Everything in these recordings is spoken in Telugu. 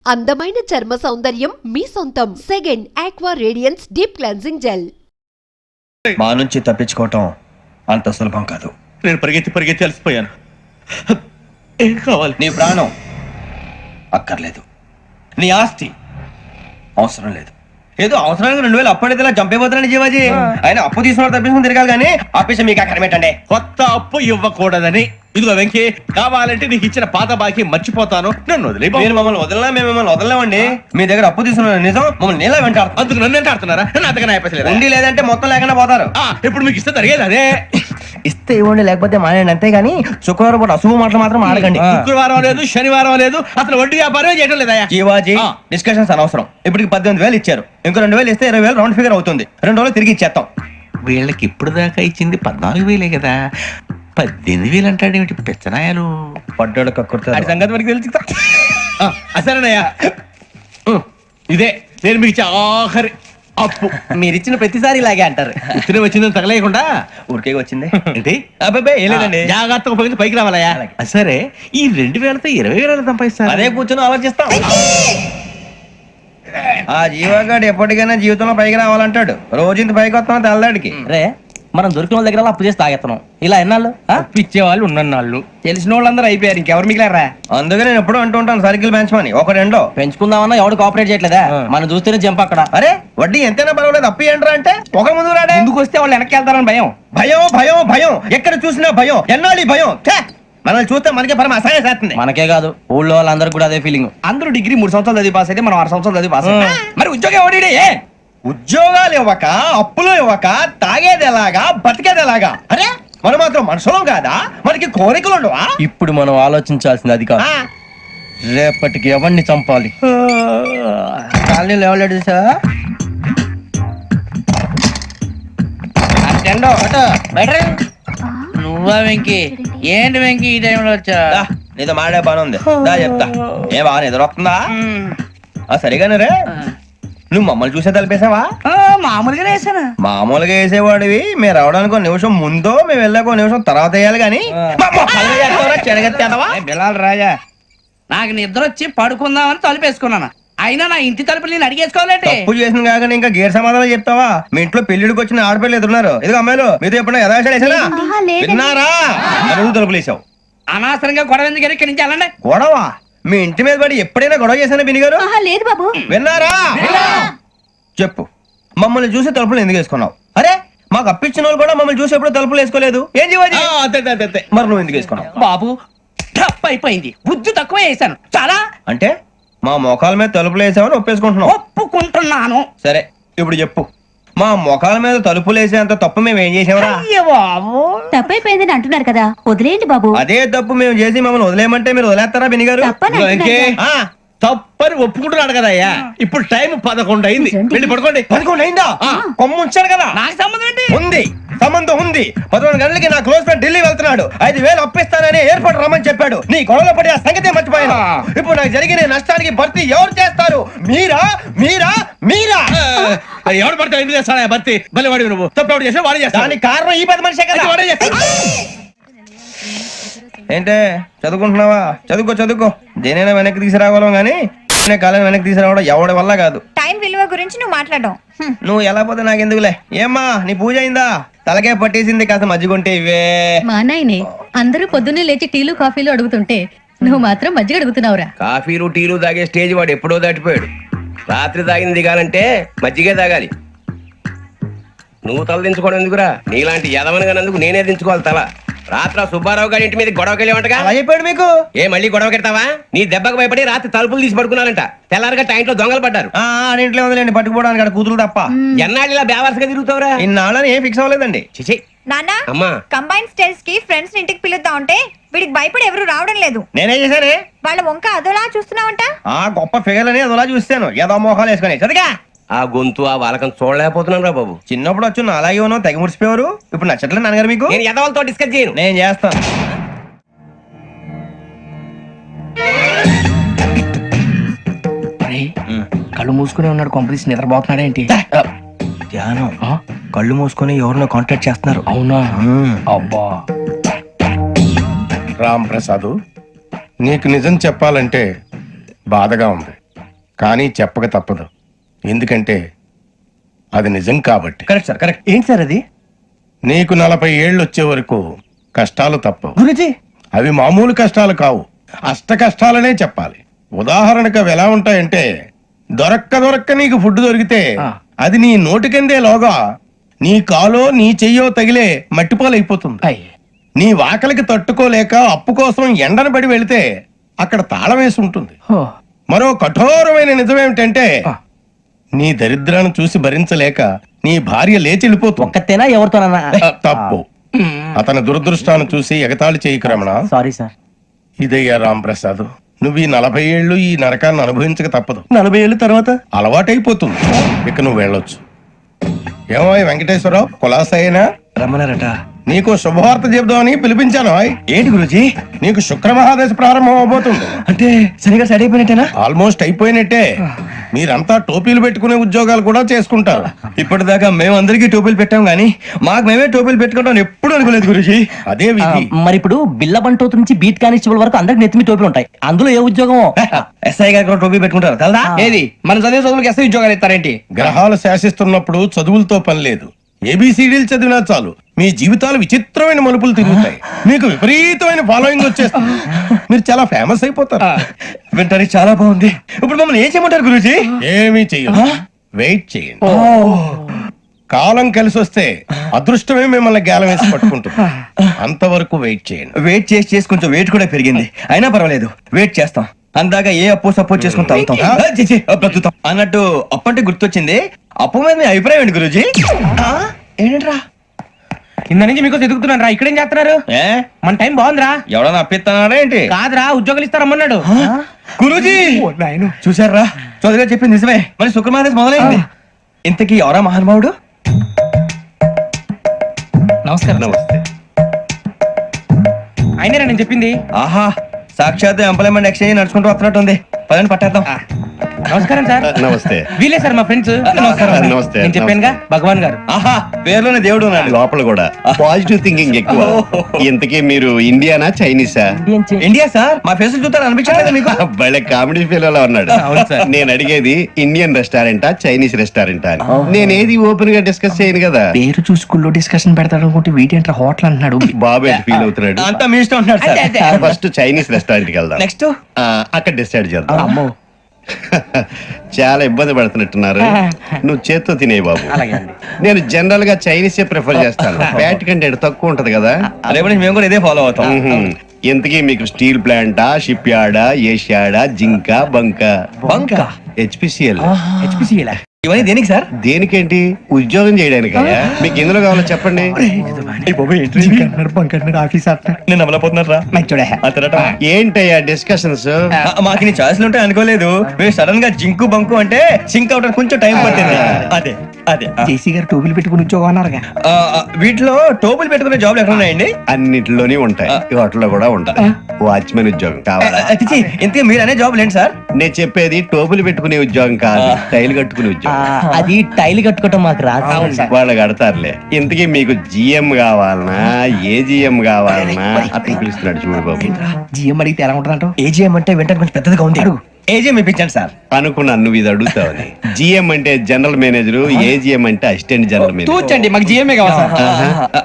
అందమైన చర్మ సౌందర్యం మీ సొంతం. Second aqua radiance deep cleansing gel. మా నుంచి తప్పించుకోవటం అంత సులభం కాదు. నేను పరిగెత్తి అలసిపోయాను. ఏం కావాలి? నీ ప్రాణం అక్కర్లేదు, నీ ఆస్తి అవసరం లేదు. ఏదో అవసరానికి 2000 అప్పటిలా చంపేపోతున్నాను జీవాజీ. ఆయన అప్పు తీసుకున్న తప్పించుకుని తిరగాలి కానీ ఆపేసి మీకు అక్కడ పెట్టండి. కొత్త అప్పు ఇవ్వకూడదని. ఇదిగో వెంకీ, కావాలంటే నీకు ఇచ్చిన పాత బాకీ మర్చిపోతాను, నన్ను వదిలే. మీరు మమ్మల్ని వదలనా? మేము మిమ్మల్ని వదలలేమండి. మీ దగ్గర అప్పు తీసుకున్న నిజం మమ్మల్ని నీలా వెంటాడు. అందుకు నన్ను ఎంత ఆడుతున్నారా? నన్ను అంతగా అయిపోలేదు. ఉండి లేదంటే మొత్తం లేకుండా పోతారు. ఇప్పుడు మీకు ఇస్తే జరిగేది అదే. ఇస్తే ఇవ్వండి, లేకపోతే మానేయండి, అంతేగాని శుక్రవారం పూట అశుభ మాటలు మాత్రం ఆడకండి. శుక్రవారం లేదు, శనివారం లేదు, అసలు వడ్డీ వ్యాపారం చేయడం లేదా? జీవాజీ, డిస్కషన్స్ అనవసరం. ఇప్పటికి 18,000 ఇచ్చారు, ఇంకో 2,000 ఇస్తే 20,000 రౌండ్ ఫిగర్ అవుతుంది. 2 రోజులు తిరిగి ఇచ్చేస్తాం. వీళ్ళకి ఇప్పుడు దాకా ఇచ్చింది 14,000 కదా, 18,000 అంటాడేమిటి పెచ్చనాయాలు? పడ్డాడు కక్కుర్తాడు. సంగతి మనకి తెలుసు. అసలేనయ్యా, ఇదే నేను మీకు ఇచ్చే ఆఖరి అప్పు. మీరు ఇచ్చిన ప్రతిసారి ఇలాగే అంటారు. ఇతనే వచ్చిందని తగలేయకుండా ఊరికే వచ్చింది ఏంటి? అబ్బాయి ఏం లేదండి. జాగ్రత్తగా ఉపయోగించి పైకి రావాలయ్యా. సరే, ఈ 2,000తో 20,000 సంపాదిస్తారు. అదే కూర్చొని ఆలోచిస్తాం. ఆ జీవగాడు ఎప్పటికైనా జీవితంలో పైకి రావాలంటాడు. రోజు ఇంత పైకి వస్తాం తెల్లడికి. రే, మనం దొరికిన వాళ్ళ దగ్గర అప్పు చేసి తాగెత్తనం. ఇలా ఎన్నాళ్ళు ఇచ్చే వాళ్ళు ఉన్నన్నాళ్ళు. తెలిసిన వాళ్ళందరూ అయిపోయారు, ఇంకెవరు మిగిలారా? అందుకే నేను ఎప్పుడూ అంటూ ఉంటాను, సర్కిల్ బెంచ్ మని ఒక రెండో పెంచుకుందామన్నా ఎవడు కోఆపరేట్ చేయట్లేదా? మనం చూస్తేనే జంప్ అక్కడ. అరే వడ్డీ ఎంతైనా పర్వాలేదు, అప్పు ఏంట్రా అంటే ఒక ముందు రాడే. ముందుకు వస్తే వాళ్ళు వెనక్కి వెళ్తారని భయం. భయం భయం భయం, ఎక్కడ చూసినా భయం. ఎన్నాళ్ళు భయం? మనల్ని చూస్తే మనకే పరమ అసహాయం చేస్తుంది. మనకే కాదు, ఊళ్ళో వాళ్ళందరూ కూడా అదే ఫీలింగ్. అందరూ డిగ్రీ 3 సంవత్సరాలు చదివి పాస్ అయితే మనం 6 సంవత్సరాలు చదివి పాస్. మరి ఉద్యోగం ఎవడి? ఉద్యోగాలు ఇవ్వక, అప్పులు ఇవ్వక, తాగేది ఎలాగా, బతికేది ఎలాగా? అరే మనం మాత్రం మనుషులం కాదా? మనకి కోరికలు ఉండవా? ఇప్పుడు మనం ఆలోచించాల్సింది అది కాదు, రేపటికి ఎవరిని చంపాలి. కాలనీలో ఎవరు సార్? నువ్వా వెంకీ? ఏంటి వెంకీ ఈ టైంలో వచ్చా? నీతో మాడే పని ఉంది, దా చెప్తా. ఏ బాగా నిద్రొస్తుందా? సరిగానే రే, నువ్వు మమ్మల్ని చూసే తలిపేసావా? మామూలుగానే వేసాను. మామూలుగా వేసేవాడివి. మేము రావడానికి 1 నిమిషం ముందో, మేము వెళ్ళాక 1 నిమిషం తర్వాత వేయాలి కానీ బిలాల్ రాజా, నాకు నిద్ర వచ్చి పడుకుందామని తలుపేసుకున్నాను. అయినా నా ఇంటి తలుపులు నేను అడిగేసుకోవాలంటే తప్పు చేసిన కాక ఇంకా గేర్ సమాధానం చెప్తావా? మీ ఇంట్లో పెళ్లిడికి వచ్చిన ఆడపిల్లలు ఎదురున్నారు. ఇదిగో అమ్మాయిలు, మీతో ఎప్పుడైనా యథాశాలు వేసానా? విన్నారా? తలుపులు వేసావు. అనవసరంగా గొడవ ఎందుకు? ఇక్కడి నుంచి వెళ్ళండి. గొడవ? మీ ఇంటి మీద పడి ఎప్పుడైనా గొడవ చేశానా బిని గారు? లేదు బాబు. విన్నారా? చెప్పు, మమ్మల్ని చూసి తలుపులు ఎందుకు వేసుకున్నావు? అరే మాకు అప్పించిన వాళ్ళు కూడా మమ్మల్ని చూసి ఎప్పుడు తలుపులు వేసుకోలేదు. ఏం చేయాలి? మరి నువ్వు ఎందుకు వేసుకున్నావు? బాబు టప్ అయిపోయింది, బుద్ధి తక్కువ వేసాను చాలా. అంటే మా మొఖాల మీద తలుపులు వేసామని ఒప్పేసుకుంటున్నావు? ఒప్పుకుంటున్నాను. సరే ఇప్పుడు చెప్పు, మా మొఖాల మీద తలుపులు వేసేంత తప్పు మేము ఏం చేసామరా? బాబు తప్పైపోయిందని అంటున్నారు కదా, వదిలేయండి బాబు. అదే తప్పు మేము చేసి మమ్మల్ని వదిలేయమంటే మీరు వదిలేస్తారా బిని గారు? తప్పని ఒప్పుకుంటున్నాడు కదా అయ్యా. ఇప్పుడు టైం 11 అయింది, వెళ్ళి పడుకోండి. 11 అయిందా? కొమ్ము ఉంచాడు కదా. నాకు సంబంధం ఏంటి? ఉంది, సంబంధం ఉంది. 11 గంటలకి నా క్లోజ్ ఫ్రెండ్ ఢిల్లీ వెళ్తున్నాడు. 5,000 అప్పిస్తానని ఎయిర్పోర్ట్ రమ్మని చెప్పాడు. నీ గొడవలో పడి ఆ సంగతే మర్చిపోయాను. ఇప్పుడు నాకు జరిగిన నష్టానికి భర్తీ ఎవరు చేస్తారు? మీరా మీరా మీరా? ఎవడు పడితే ఎందుకు చేస్తాడా భర్తీ? మళ్ళీ వాడి నువ్వు తప్పు ఎవడు చేసా వాడే చేస్తా. దానికి కారణం ఈ 10 మనిషే కదా. వాడే చేస్తా. ఏంటే చదువుకుంటున్నావా? చదువుకో. దేనైనా వెనక్కి తీసుకురావాలం గానీ కాలం వెనక్కి తీసుకురావడం ఎవడి వల్ల కాదు. టైం విలువ గురించి నువ్వు మాట్లాడడం. నువ్వు ఎలా పోతే నాకెందుకులే. ఏమ్మా నీ పూజ అయిందా? తలకే పట్టేసింది, కాస్త మజ్జిగుంటే ఇవే. మా నాయనే అందరూ పొద్దున్నే లేచి టీలు కాఫీలు అడుగుతుంటే నువ్వు మాత్రం మజ్జిగ అడుగుతున్నావురా. కాఫీలు టీలు తాగే స్టేజ్ వాడు ఎప్పుడో దాటిపోయాడు. రాత్రి తాగింది దిగాలంటే మజ్జిగే తాగాలి. నువ్వు తల దించుకోవడం ఎందుకురా? నీలాంటి యదవనగానందుకు నేనే దించుకోవాలి తల. రాత్రి సుబ్బారావు గారి ఇంటి మీద గొడవకి వెళ్ళేవంటగా. అలా చెప్పాడు మీకు? ఏ మళ్ళీ గొడవ కెడతావా? నీ దెబ్బకు భయపడి రాత్రి తలుపులు తీసి పడుకున్నారంట. తెల్లారగా టైంట్లో దొంగలు పడ్డారు. ఇంట్లో ఉందిలేండి, పట్టుకుపోవడానికి అక్కడ కూతురు తప్ప. ఎన్నాళ్ళు ఇలా బేవర్స్గా తిరుగుతావురా? ఇన్నాళ్ళని ఏం ఫిక్స్ అవ్వలేదండి. చిచి నాన్న, అమ్మా, కంబైన్ స్టైల్స్ కి ఫ్రెండ్స్ ఇంటికి పిలుద్దాం అంటే వీడికి భయపడి ఎవరు రావడం లేదు. నేనే చేశానే? వాళ్ళ వంక అదోలా చూస్తున్నావంట. గొప్ప ఫిగర్ అని అదోలా చూస్తాను. ఏదో మోహాలు వేసుకొని చదిగా ఆ గొంతు ఆ వాలకం చూడలేకపోతున్నాను రా బాబు. చిన్నప్పుడు వచ్చి నా అలాగే ఉన్నావు, తెగ ముడిచిపోయారు. ఇప్పుడు నచ్చట్లేదు నాన్నగారు మీకు? నేను యదవలతో డిస్కస్ చేయను. నేను చేస్తాను. కళ్ళు మూసుకునే ఉన్నాడు, కొంపదీసి నిద్రపోతున్నాడేంటి? ధ్యానం. కళ్ళు మూసుకొని ఎవరినో కాంటాక్ట్ చేస్తున్నారు. అవునా? అబ్బా రామ్ ప్రసాద్, నీకు నిజం చెప్పాలంటే బాధగా ఉంది. కానీ చెప్పక తప్పదు, ఎందుకంటే అది నిజం కాబట్టి. Correct sir, correct. ఏంటి సార్ అది? నీకు 40 ఏళ్ళు వచ్చే వరకు కష్టాలు తప్పవు. గురుజీ, అవి మామూలు కష్టాలు కావు, అష్ట కష్టాలనే చెప్పాలి. ఉదాహరణకు అవి ఎలా ఉంటాయంటే, దొరక్క నీకు ఫుడ్ దొరికితే అది నీ నోటికెందే లోగా నీ కాలో నీ చెయ్యో తగిలే మట్టిపాలైపోతుంది. నీ వాకలికి తట్టుకోలేక అప్పు కోసం ఎండను పడి వెళితే అక్కడ తాళం వేసి ఉంటుంది. మరో కఠోరమైన నిజమేమిటంటే, నీ దరిద్రాన్ని చూసి భరించలేక నీ భార్య లేచి వెళ్ళిపోతుంది. ఒక్కతేనా ఎవరితోనన్నా? తప్పు. అతని దురదృష్టాన్ని చూసి ఎగతాళి చేయకు రమణ. Sorry sir. ఇదయ్యా రాంప్రసాద్, నువ్వు ఈ 40 ఏళ్ళు ఈ నరకాన్ని అనుభవించక తప్పదు. 40 ఏళ్ళ తర్వాత అలవాటైపోతుంది, ఇక నువ్వు వెళ్ళొచ్చు. ఏమో వెంకటేశ్వరరావు, కులాసైనా రమ్మన్నారట. నీకు శుభవార్త చెబుదామని పిలిపించాను. ఏంటి గురుజీ? నీకు శుక్ర మహాదశ ప్రారంభం అవబోతుంది. అంటే సరిగా సెట్ అయిపోయినట్టేనా? ఆల్మోస్ట్ అయిపోయినట్టే. మీరంతా టోపీలు పెట్టుకునే ఉద్యోగాలు కూడా చేసుకుంటారు. ఇప్పటిదాకా మేమందరికీ టోపీలు పెట్టాం గానీ మాకు మేమే టోపీలు పెట్టుకుంటాం ఎప్పుడు అనుకోలేదు గురుజీ. అదే విధి. మరి ఇప్పుడు బిల్ల బంటోతు నుంచి బీట్ కానిస్టేబుల్ వరకు అందరికి నెత్తిమి టోపీలు ఉంటాయి. అందులో ఏ ఉద్యోగం? ఎస్ఐ గారు కూడా టోపీ పెట్టుకుంటారు తెలదా? ఏది మన చదివే చదువులకు ఎస్ఐ ఉద్యోగాలు ఇస్తారేంటి? గ్రహాలు శాసిస్తున్నప్పుడు చదువులతో పని లేదు. ఏబిసిడీలు చదివినా చాలు మీ జీవితాలు విచిత్రమైన మలుపులు తిరుగుతాయి. మీకు విపరీతమైన ఫాలోయింగ్ వచ్చేస్తుంది. మీరు చాలా ఫేమస్ అయిపోతారు. వింటానికి చాలా బాగుంది. ఇప్పుడు మమ్మల్ని ఏం చేయమంటారు గురూజీ? ఏమీ చెయ్యదు, వెయిట్ చేయండి. కాలం కలిసి వస్తే అదృష్టమే మిమ్మల్ని గేలం వేసి పట్టుకుంటుంది. అంతవరకు వెయిట్ చేయండి. వెయిట్ చేసి కొంచెం వెయిట్ కూడా పెరిగింది. అయినా పర్వాలేదు, వెయిట్ చేస్తాం. అందాక ఏ అప్పు సపోర్ట్ చేసుకుని తాగుతాం, బ్రతుకుతాం అన్నట్టు. అప్పు అంటే గుర్తొచ్చింది, అప్పు మీద మీ అభిప్రాయం ఏంటి గురూజీ? ఏంటరా ఇంత నుంచి మీకు ఎదుగుతున్నాను రా. ఇక్కడేం చేస్తున్నారు? మన టైం బాగుందిరా. ఎవడన్నా అప్పిస్తున్నాడా ఏంటి? కాదురా, ఉద్యోగాలు ఇస్తారమ్మన్నాడు. గురూజీ చూసారా, చౌదరిగా చెప్పింది నిజమే. మరి శుక్రమాదేశ్ మొదలైంది. ఇంతకీ ఎవరా మహానుభావుడు? నమస్కారం. నమస్తే. అయినరా నేను చెప్పింది? ఆహా, సాక్షాత్ ఎంప్లాయ్మెంట్ ఎక్స్చేంజ్ నడుచుకుంటూ వస్తున్నట్టు ఉంది. పదండి పట్టేద్దాం. నమస్కారం సార్. నమస్తే. వీలే సార్ మా ఫ్రెండ్స్. నమస్తే. నేను చెప్పానుగా భగవాన్ గారు. ఆహా, పేర్లోనే దేవుడు ఉన్నాడు. లోపల కూడా పాజిటివ్ థింకింగ్ ఎక్కువ. ఇంతకీ మీరు ఇండియానా చైనీసా? India sir. మా ఫేస్ చూస్తారు అనిపించలేదు మీకు? భలే కామెడీ ఫీల్ అలా ఉన్నాడు. నేను అడిగేది ఇండియన్ రెస్టారెంటా చైనీస్ రెస్టారెంటా అని. నేనేది ఓపెన్ గా డిస్కస్ చేయను కదా. పేరు చూసి స్కూల్లో డిస్కషన్ పెడతాడు అనుకుంటే వీటేంట్రా హోటల్ అంటున్నాడు. బాబు ఎట్ ఫీల్ అవుతున్నాడు. అంతా మీ ఇష్టం ఉంటున్నాడు సార్. ఫస్ట్ చైనీస్ రెస్టారెంట్ కి వెళ్దాం. నెక్స్ట్ అక్కడ డిసైడ్ చేద్దాం. చాలా ఇబ్బంది పడుతున్నట్టున్నారు. నువ్వు చేత్తో తినే బాబు. నేను జనరల్ గా చైనీసే ప్రిఫర్ చేస్తాను. ఫ్యాట్ కంటెంట్ తక్కువ ఉంటది కదా. రేపు నుంచి మేము కూడా ఇదే ఫాలో అవుతాం. ఇంతకీ మీకు స్టీల్ ప్లాంటా, షిప్ యార్డా, ఏషియాడా, జింక, బంకా? బంకా, హెచ్పిసిఎల్. ఇవన్నీ దేనికి సార్? దేనికేంటి? ఉద్యోగం చేయడానికి. మీకు ఎందులో కావాలో చెప్పండి. నేను అమలపోతున్నారా? ఏంటయ్యా డిస్కషన్స్? మాకు నీ ఛాయిస్లు ఉంటాయి అనుకోలేదు. మీరు సడన్ గా జింకు బంకు అంటే సింక్ అవడానికి కొంచెం టైం పట్టింది. అదే అదే జేసీ గారు టోపీలు పెట్టుకుని ఉద్యోగం అన్నారుగా. వీటిలో టోపులు పెట్టుకునే జాబ్లు ఎక్కడ ఉన్నాయండి? అన్నిటిలోనే ఉంటాయి. హోటల్లో కూడా ఉంటాయి. వాచ్మెన్ ఉద్యోగం కావాలా? ఇంతకీ మీరు అనే జాబ్ ఏంటి సార్? నేను చెప్పేది టోపులు పెట్టుకునే ఉద్యోగం కాదు, టైల్ కట్టుకునే ఉద్యోగం. అది టైల్ కట్టుకోవటం మాకు రాదు. వాళ్ళు కడతారులే. ఇంతకీ మీకు జిఎం కావాలనా, ఏజిఎం కావాలనా? అతను పిలుస్తున్నాడు చూడు బాబు. జిఎం అడిగితే ఎలా ఉంటుందంట? ఏజీఎం అంటే వెంటనే కొంచెం పెద్దదిగా ఉంది. ఏజీఎం ఇప్పించండి సార్. అనుకున్నాను నువ్వు ఇది అడుగుతావని. జిఎం అంటే జనరల్ మేనేజర్, ఏజిఎం అంటే అసిస్టెంట్ జనరల్ మేనేజర్. తూచండి, మాకు జిఎంఏ కావాలి సార్.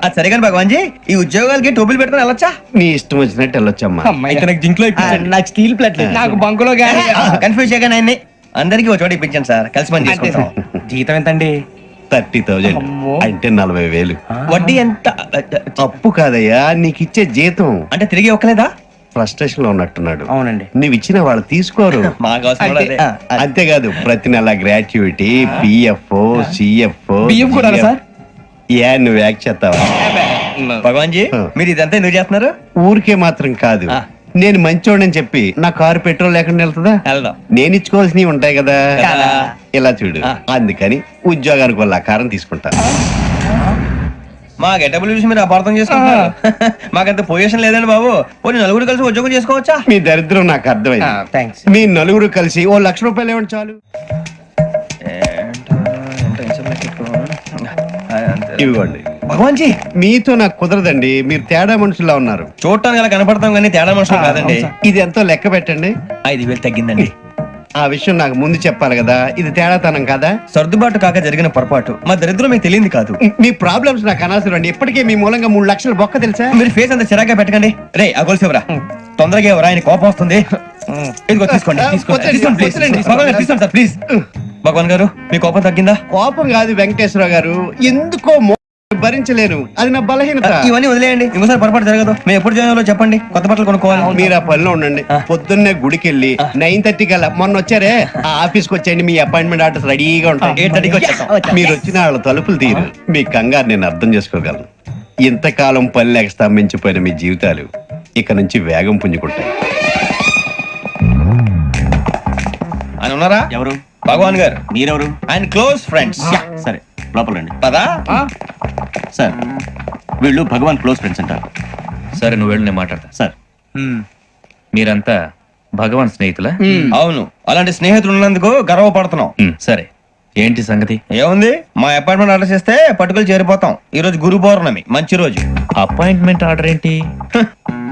అది సరే కానీ భగవాన్ జీ, ఈ ఉద్యోగాలకి టోపులు పెట్టుకుని వెళ్ళొచ్చా? నీ ఇష్టం వచ్చినట్టు వెళ్ళొచ్చమ్మా. అయితే నాకు జింక్ లో నాకు స్టీల్ ప్లేట్ నాకు బంకులో గానీ కన్ఫ్యూజ్ చేయగానే ఆయన్ని అందరికీ ఒక చోట ఇప్పించండి సార్. కలిసి పని చేసుకుంటాం. జీతం ఎంతండి? 30,000 అంటే 40,000. వడ్డీ ఎంత? అప్పు కాదయ్యా, నీకు ఇచ్చే జీతం. అంటే తిరిగి ఒక్కలేదా? ఫ్రస్ట్రేషన్ లో ఉన్నట్టున్నాడు. అవునండి. నువ్వు ఇచ్చిన వాళ్ళు తీసుకోరు. మాకు అవసరం కూడా అదే. అంతేకాదు ప్రతి నెల గ్రాట్యుటీ, పిఎఫ్, సిఎఫ్. బియ్యం కూడా సార్? ఏ నువ్వు యాక్ట్ చేస్తావా? భగవాన్ జీ, మీరు ఇదంతా ఎందుకు చేస్తున్నారు? ఊరికే మాత్రం కాదు. నేను మంచోడని చెప్పి నా కారు పెట్రోల్ లేకుండా వెళ్తుందా? వెళ్దాం. నేను ఇచ్చుకోవాల్సినవి ఉంటాయి కదా. కదా. ఇలా చూడు. అందుకని ఉద్యోగానికి వాళ్ళ ఆకారం తీసుకుంటా. మా గెటబుల్ చూసి మీరు అపార్థం చేసుకుంటున్నారు. మాకంత పొజిషన్ లేదండి బాబు. పోనీ నలుగురు కలిసి ఉద్యోగం చేసుకోవచ్చా? మీ దరిద్రం నాకు అర్థమైంది. థ్యాంక్స్. మీ నలుగురు కలిసి ఓ ₹1,00,000 ఇవ్వండి చాలు. ఇవ్వండి. భగవాన్ జీ, మీతో నాకు కుదరదండి. మీరు తేడా మనుషుల్లా ఉన్నారు. చూడటానికి అలా కనపడతాం కానీ తేడా మనుషులు కాదండి. ఇది ఎంతో లెక్క పెట్టండి. 5,000 తగ్గిందండి. ఆ విషయం నాకు ముందు చెప్పాలి కదా, ఇది తేడాతనం కదా. సర్దుబాటు కాక జరిగిన పొరపాటు, మా దరిద్రం మీకు తెలియంది కాదు. మీ ప్రాబ్లమ్స్ నాకు అనవసరం అండి. ఇప్పటికే మీ మూలంగా 3 లక్షల బొక్క తెలుసా. మీరు ఫేస్ అంత చిరాగ్గా పెట్టకండి. రే ఆ గొలుసు ఎవరా, తొందరగా ఎవరా, ఆయన కోపం వస్తుంది. ఇదిగో తీసుకోండి, తీసుకోండి ప్లీజ్. భగవాన్ గారు తీసుకోండి సార్ ప్లీజ్. భగవాన్ గారు మీ కోపం తగ్గిందా? కోపం కాదు వెంకటేశ్వర గారు, ఎందుకో భరించలేను, అది నా బలహీనత. ఇవన్నీ వదిలేయండి, ఇంకోసారి పొరపాటు జరగదు. మేము ఎప్పుడు జాయిన్ అవ్వాలో చెప్పండి, కొత్త బట్టలు కొనుక్కోవాలి. మీరు ఆ పనిలో ఉండండి. పొద్దున్నే గుడికి వెళ్ళి 9:30 కల్లా, మొన్న వచ్చారే ఆ ఆఫీస్కి వచ్చేయండి. మీ అపాయింట్మెంట్ ఆర్డర్స్ రెడీగా ఉంటాయి. 8:30కి వచ్చేస్తాం. మీరు వచ్చిన వాళ్ళ తలుపులు తీరు. మీ కంగారు నేను అర్థం చేసుకోగలను. ఇంతకాలం పని లేక స్తంభించిపోయిన మీ జీవితాలు ఇక నుంచి వేగం పుంజుకుంటాయి. ఆయన ఉన్నారా? ఎవరు? భగవాన్ గారు. మీరెవరు? ఆయన క్లోజ్ ఫ్రెండ్స్. సరే లోపల రండి. పదా సార్ వీళ్ళు భగవాన్ క్లోజ్ ఫ్రెండ్స్ అంటారు. సరే నువ్వు వెళ్ళు, నేను మాట్లాడతా. సార్ మీరంతా భగవాన్ స్నేహితులా? అవును, అలాంటి స్నేహితులు ఉన్నందుకు గర్వపడుతున్నాం. సరే ఏంటి సంగతి? ఏముంది, మా అపాయింట్మెంట్ ఆర్డర్ చేస్తే పట్టుకులు చేరిపోతాం. ఈ రోజు గురు పౌర్ణమి, మంచి రోజు. అపాయింట్మెంట్ ఆర్డర్ ఏంటి?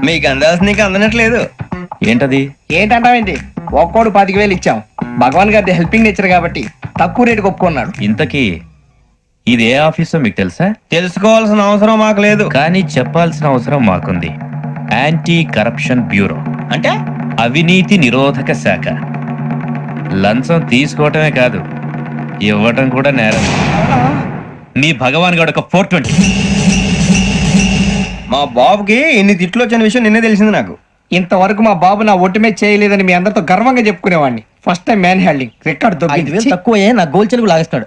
మీకు అందాల్సిన నీకు అందనట్లేదు. ఏంటది? ఏంటంటావేంటి? ఒక్కోడు 25,000 ఇచ్చాం. భగవాన్ గారి హెల్పింగ్ నేచర్ కాబట్టి తక్కువ రేటుకి ఒప్పుకున్నాడు. ఇంతకీ ఇది ఏ ఆఫీసో మీకు తెలుసా? తెలుసుకోవాల్సిన అవసరం మాకు లేదు. కానీ చెప్పాల్సిన అవసరం మాకుంది. యాంటీ కరప్షన్ బ్యూరో, అంటే అవినీతి నిరోధక శాఖ. లంచం తీసుకోవటమే కాదు, ఇవ్వటం కూడా నేరం. మీ భగవాన్ గారు ఒక 420. మా బాబుకి ఇన్ని తిట్లు వచ్చిన విషయం నిన్నే తెలిసింది నాకు. ఇంతవరకు మా బాబు నా ఒట్టుమే చేయలేదని మీ అందరితో గర్వంగా చెప్పుకునేవాడిని. First time man handing record దొరికింది. తక్కువ నా గోల్ చెలుగు లాగేస్తాడు.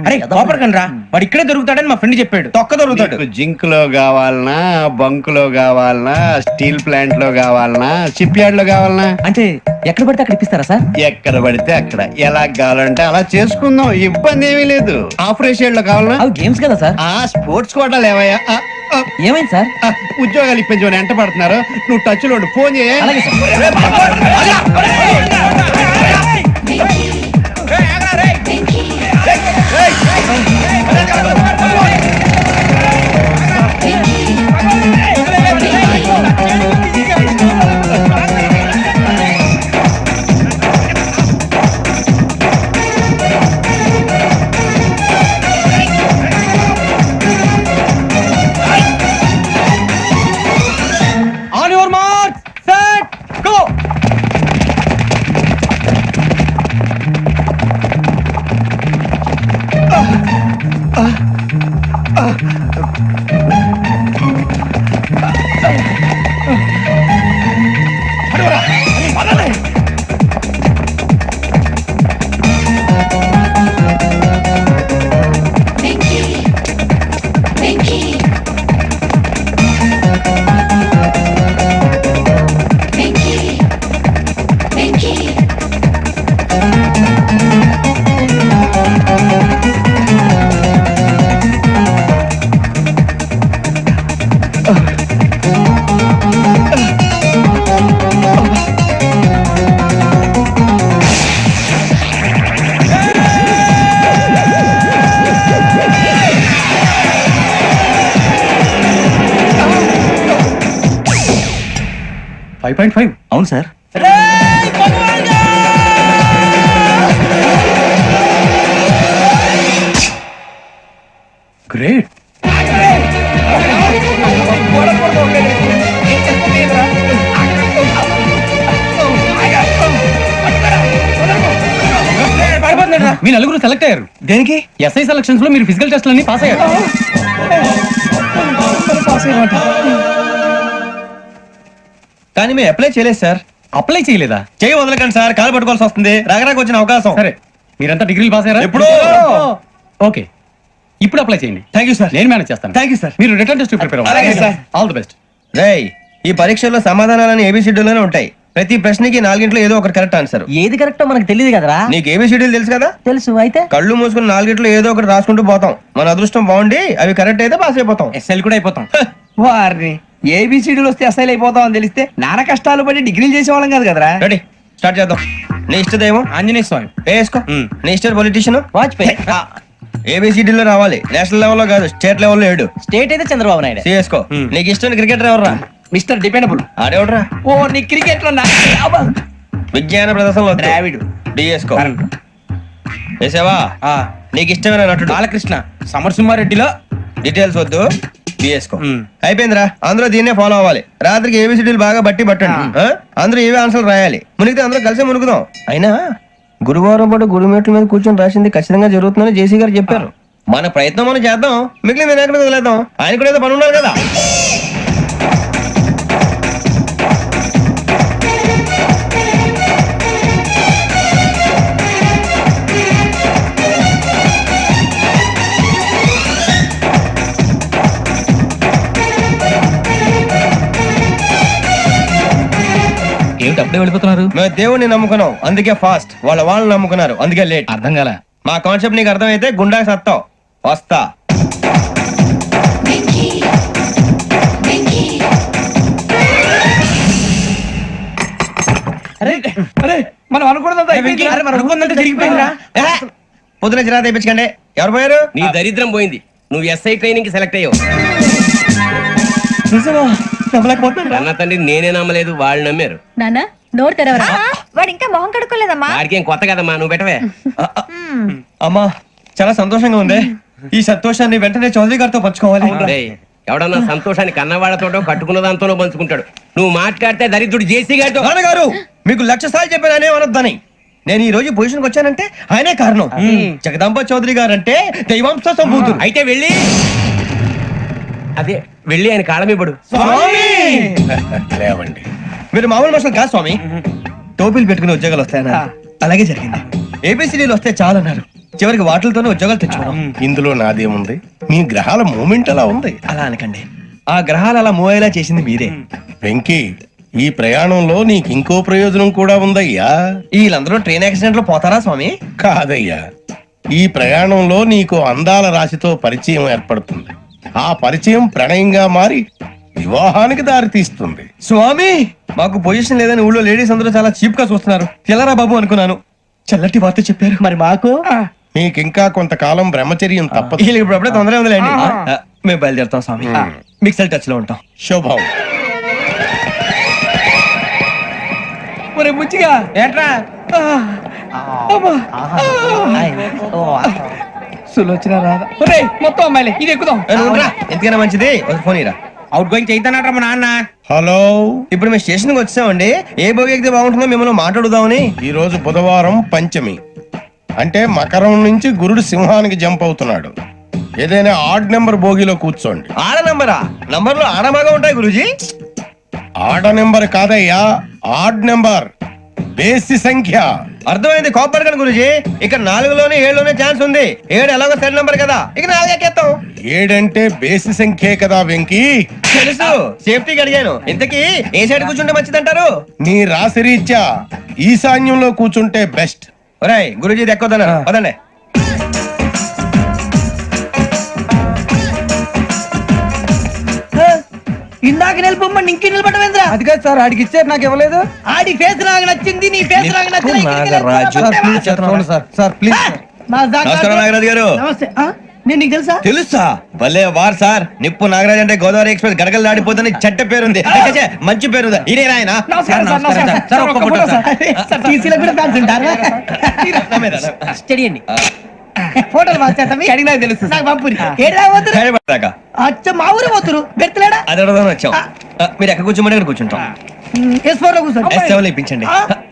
అరే కోపడకండి రా, వాడు ఇక్కడే దొరుకుతాడని మా ఫ్రెండ్ చెప్పాడు. తొక్క దొరుకుతాడు. మీకు జింక్ లో కావాలనా, బంక్ లో కావాలనా, స్టీల్ ప్లాంట్ లో కావాలనా, షిప్ యార్డ్ లో కావాలనా? అంటే ఎక్కడ పడితే అక్కడ ఇప్పిస్తారా సార్? ఎక్కడ పడితే అక్కడ, ఎలా కావాలంటే అలా చేసుకుందాం, ఇబ్బంది ఏమీ లేదు. ఆపరేషన్ లో కావాలనా? అవి గేమ్స్ కదా సార్. ఆ స్పోర్ట్స్ కోటా లేవయ్యా. ఏమైంది సార్? ఉద్యోగాలు ఇప్పించమని ఎంట పడుతున్నారు. నువ్వు టచ్ లో ఫోన్ చేయ. అలాగే sir. On your mark, set, go. అవును సార్. గ్రేట్. మీ నలుగురు సెలెక్ట్ అయ్యారు. దేనికి? ఎస్ఐ సెలక్షన్స్ లో మీరు ఫిజికల్ టెస్ట్ అన్ని పాస్ అయ్యారు. కానీ మేము అప్లై చేయలేదు సార్. అప్లై చేయలేదా? చేయి వదలకండి సార్, కాలు పట్టుకోవాల్సి వస్తుంది. రాగరాకు వచ్చిన అవకాశం. సరే మీరంతా డిగ్రీలు పాస్ అయ్యారా? ఎప్పుడో. ఓకే ఇప్పుడు అప్లై చేయండి. Thank you sir. నేను మేనేజ్ చేస్తాను. Thank you sir. మీరు రిటర్న్ టెస్ట్ ప్రిపేర్ అలాగే సార్. All the best. రేయ్, ఈ పరీక్షల్లో సమాధానాలని ఏబిసిడ్యూల్లోనే ఉంటాయి. ప్రతి ప్రశ్నకి 4 ఏదో ఒకటి కరెక్ట్ ఆన్సర్. ఏది కరెక్టో మనకు తెలియదు కదరా. నీకు ఏబిసిడ్యూల్ తెలుసు కదా? తెలుసు. అయితే కళ్ళు మూసుకుని 4 ఏదో ఒకటి రాసుకుంటూ పోతాం. మన అదృష్టం బాగుండి అవి కరెక్ట్ అయితే పాస్ అయిపోతాం. ఎస్ఎల్ కూడా అయిపోతాం. వారిని ఏబిసిడీలు వస్తే అసలు అయిపోతాం అని తెలిస్తే నాన్న కష్టాలు పడి డిగ్రీలు చేసేవాళ్ళం కాదు కదరా. రెడీ, స్టార్ట్ చేద్దాం. నీ ఇష్టదేమో ఆంజనేయ స్వామి. వేసుకో. నీ ఇష్ట పొలిటీషియన్ వాజ్పేయి. ఏబిసిడీలో రావాలి, నేషనల్ లెవెల్లో కాదు, స్టేట్ లెవెల్లో 7. స్టేట్ అయితే చంద్రబాబు నాయుడు. సిఎస్కో. నీకు ఇష్టం క్రికెటర్ ఎవర్రా? Mister dependable. ఆడేవడరా? ఓ నీ క్రికెట్ లో విజ్ఞాన ప్రదర్శనలో ద్రావిడు. డిఎస్కో వేసావా? నీకు ఇష్టమైన నటుడు బాలకృష్ణ సమరసింహారెడ్డిలో డీటెయిల్స్ వద్దు, బిఎస్కో అయిపోయిందిరా. అందరూ దీన్నే ఫాలో అవ్వాలి. రాత్రికి ఏబిసిడీలు బాగా పట్టండి. అందరూ ఏవే ఆన్సర్లు రాయాలి. మునిగితే అందరూ కలిసి మునుగుదాం. అయినా గురువారం పాటు గురుమేట్ల మీద కూర్చొని రాసింది ఖచ్చితంగా జరుగుతుందని జేసీ గారు చెప్పారు. మన ప్రయత్నం మనం చేద్దాం, మిగిలిన ఎక్కడ వదిలేద్దాం. ఆయన కూడా ఏదో పని ఉన్నారు కదా. ఏమిటి అప్పుడే వెళ్ళిపోతున్నారు? మేము దేవుడిని నమ్ముకున్నాం, అందుకే ఫాస్ట్. వాళ్ళని నమ్ముకున్నారు, అందుకే లేట్. అర్థం కాల. మా కాన్సెప్ట్ నీకు అర్థమైతే గుండా సత్తావు. వస్తా. మనం అనుకున్నదంతా జరిగిపోయిందిరా. పొద్దున చిరా తెప్పించకండి. ఎవరు పోయారు? నీ దరిద్రం పోయింది. నువ్వు ఎస్ఐ ట్రైనింగ్ కి సెలెక్ట్ అయ్యావు. అన్న తండ్రి నేనే నమ్మలేదు, వాళ్ళు నమ్మారు. నాన్న నోరు తెరవరా. వాడు ఇంకా మొహం కడుక్కోలేదమ్మా. వాడికి ఏం కొత్త కదమ్మా, నువ్వు పెట్టవే. అమ్మా చాలా సంతోషంగా ఉంది. ఈ సంతోషాన్ని వెంటనే చౌదరి గారితో పంచుకోవాలి. డేయ్, ఎవడన్నా సంతోషాన్ని కన్నవాళ్లతోటో కట్టుకున్న దాంతోనో పంచుకుంటాడు. నువ్వు మాట్లాడితే దరిద్రుడు జేసీ గారితో. నాన్నగారు మీకు 1,00,000 సార్లు చెప్పాననే అనొద్దని. నేను ఈ రోజు పొజిషన్కి వచ్చానంటే ఆయనే కారణం. జగదాంబ చౌదరి గారు అంటే దైవాంశ సంభూతుడు. అయితే వెళ్ళి అదే వెళ్ళి ఆయన కాళ్ళమివ్వడు. లేవండి. మీరు మామూలు మనుషులు కాదు స్వామి. టోపీలు పెట్టుకుని ఉద్యోగాలు వస్తాయన్నారు, అలాగే జరిగింది. ఏబిసిడీలు వస్తే చాలన్నారు, చివరికి వాటిలతోనే ఉద్యోగాలు తెచ్చుకున్నాం. ఇందులో నాదేముంది? మీ గ్రహాల మూమెంట్ అలా ఉంది. అలా అనకండి, ఆ గ్రహాలు అలా మూవ్ అయ్యేలా చేసింది మీరే. వెంకీ, ఈ ప్రయాణంలో నీకు ఇంకో ప్రయోజనం కూడా ఉందయ్యా. వీళ్ళందరూ ట్రైన్ యాక్సిడెంట్ లో పోతారా స్వామి? కాదయ్యా, ఈ ప్రయాణంలో నీకు అందాల రాశితో పరిచయం ఏర్పడుతుంది. ఆ పరిచయం ప్రణయంగా మారి వివాహానికి దారితీస్తుంది. స్వామి మాకు పొజిషన్ లేదని ఊళ్ళో లేడీస్ అందరూ చాలా చీప్ గా చూస్తున్నారు. తెల్లరా బాబు అనుకున్నాను, చల్లటి వార్త చెప్పారు. మరి మాకు నీకింకా కొంతకాలం బ్రహ్మచర్యం తప్పదు. వీళ్ళకి ఇప్పుడు అప్పుడే తొందరగా ఉందిలేండి. మేము బయలుదేరుతాం స్వామి, మిక్సెల్ టచ్ లో ఉంటాం. శుభం. ముచ్చిగా ఏట్రా సులోచన రాదా? మొత్తం అమ్మాయిలే, ఇది ఎక్కుదాం. ఎందుకైనా మంచిది ఒక ఫోన్ ఇరా. అవుట్ గోయింగ్ చేద్దానట్రా మా నాన్న. హలో, ఇప్పుడు మేము స్టేషన్ కి వచ్చామండి. ఏ బోగి ఎక్కితే బాగుంటుందో మిమ్మల్ని మాట్లాడుదామని. ఈ రోజు బుధవారం పంచమి, అంటే మకరం నుంచి గురుడు సింహానికి జంప్ అవుతున్నాడు. ఏదైనా ఆడ్ నెంబర్ బోగిలో కూర్చోండి. ఆడ నంబరా? నంబర్లు ఆడమాగా ఉంటాయి గురూజీ. ఆడ నెంబర్ కాదయ్యా, ఆడ్ నెంబర్, బేసి సంఖ్య. అర్థమైంది, కాపర్ కానీ గురూజీ. ఇక్కడ 4లోనే 7లోనే ఛాన్స్ ఉంది. 7 ఎలాగో సెడ్ నంబర్ కదా, ఇక 4 ఎక్కేస్తాం. 7 అంటే బేసి సంఖ్యే కదా వెంకీ. తెలుసు, సేఫ్టీకి అడిగాను. ఇంతకీ ఏ సైడ్ కూర్చుంటే మంచిదంటారు? నీ రాశి రీత్యా ఈశాన్యంలో కూర్చుంటే బెస్ట్. ఒరాయ్ గురూజీ దెక్కొద్దన్నారు, పదండి. ఇందాక నిలబొమ్మని ఇంకే నిలబడమేంద్రా? అది కాదు సార్, ఆడికి ఇచ్చారు, నాకు ఇవ్వలేదు. ఆడి ఫేస్ నాకు నచ్చింది, నీ ఫేస్ నాకు నచ్చింది. నమస్కారం నాగరాజు గారు. నమస్తే. నేను నీకు తెలుసా? తెలుసా? భలే వార్ సార్. నిప్పు నాగరాజ్ అంటే గోదావరి ఎక్స్ప్రెస్ గడగలు దాడిపోతుంది చెడ్డ పేరుంది. మంచి పేరు ఇదే ఆయన. నమస్కారం సార్, నమస్కారం సార్. ఒక్క ఫోటో సార్. టీసీలో కూడా ఫ్యాన్స్ ఉంటారా? స్టడీ అండి. ఫోటోలు మార్చేస్తాం. అడిగి నాకు తెలుసు. నాకు పంపురి. ఏడా పోతురు? అచ్చ మా ఊరు పోతురు. బెర్తలేడా? అది అడగదామని వచ్చాం. మీరు ఎక్కడ కూర్చోమని అక్కడ కూర్చుంటాం. S4 లో కూర్చోండి. S7 ఇప్పించండి.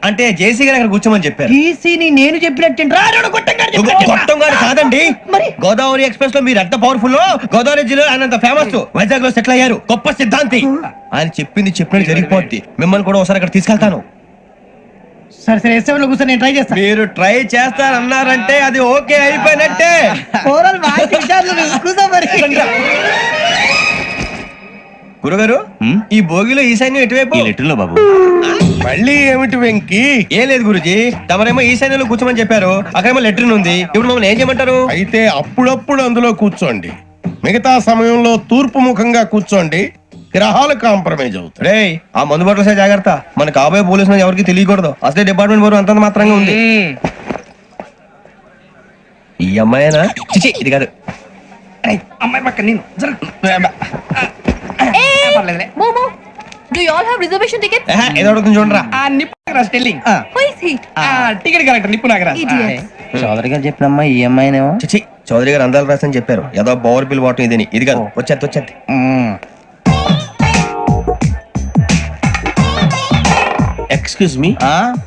అంటే జేసీ గారు అక్కడ కూర్చోమని చెప్పారు. టీసీని నేను చెప్పినట్టు గొప్పం గారు కాదండి, గోదావరి ఎక్స్ప్రెస్ లో మీరు ఎంత పవర్ఫుల్, గోదావరి జిల్లా ఆయన ఫేమస్, వైజాగ్ లో సెటిల్ అయ్యారు, గొప్ప సిద్ధాంతి. ఆయన చెప్పింది చెప్పినట్టు జరిగిపోద్ది. మిమ్మల్ని కూడా ఒకసారి అక్కడ తీసుకెళ్తాను. సరే సరే, S7 లో కూర్చొని నేను ట్రై చేస్తాను. మీరు ట్రై చేస్తారన్నారంటే అది ఓకే అయిపోయినట్టే. గురుగారు, ఈ భోగిలో ఈశాన్యం ఎటువైపు? ఈ లెటర్లో బాబు. మళ్ళీ ఏమిటి వెంకీ? ఏం లేదు గురుజీ, తమరేమో ఈశాన్యంలో కూర్చోమని చెప్పారు, అక్కడేమో లెటర్ ఉంది. ఇప్పుడు మమ్మల్ని ఏం చేయమంటారు? అయితే అప్పుడప్పుడు అందులో కూర్చోండి, మిగతా సమయంలో తూర్పు ముఖంగా కూర్చోండి. గ్రహాలు కాంప్రమైజ్ అవుతాయి. రే, ఆ మందు బట్టలసే జాగ్రత్త. మన కాబోయే పోలీసులు ఎవరికి తెలియకూడదు. అసలే డిపార్ట్మెంట్ బోరు అంతంత మాత్రంగా ఉంది. ఈ అమ్మాయినా? చిచి, ఇది కాదు. అమ్మాయి పక్క నేను Do you all have reservation tickets? ఏదో అడుగుతుంది చూడరా. ఆ నిప్పు Nagaraj telling Who is he? Ticket collector నిప్పు నాగరాజ్ Idiot. చౌదరి గారు చెప్పినమ్మా ఈ అమ్మాయినేమో. చిచి చౌదరి గారు అందాలు రాసని చెప్పారు. ఏదో బోర్ బిల్ వాటం ఇదని. ఇది కాదు, వచ్చేది. Excuse me,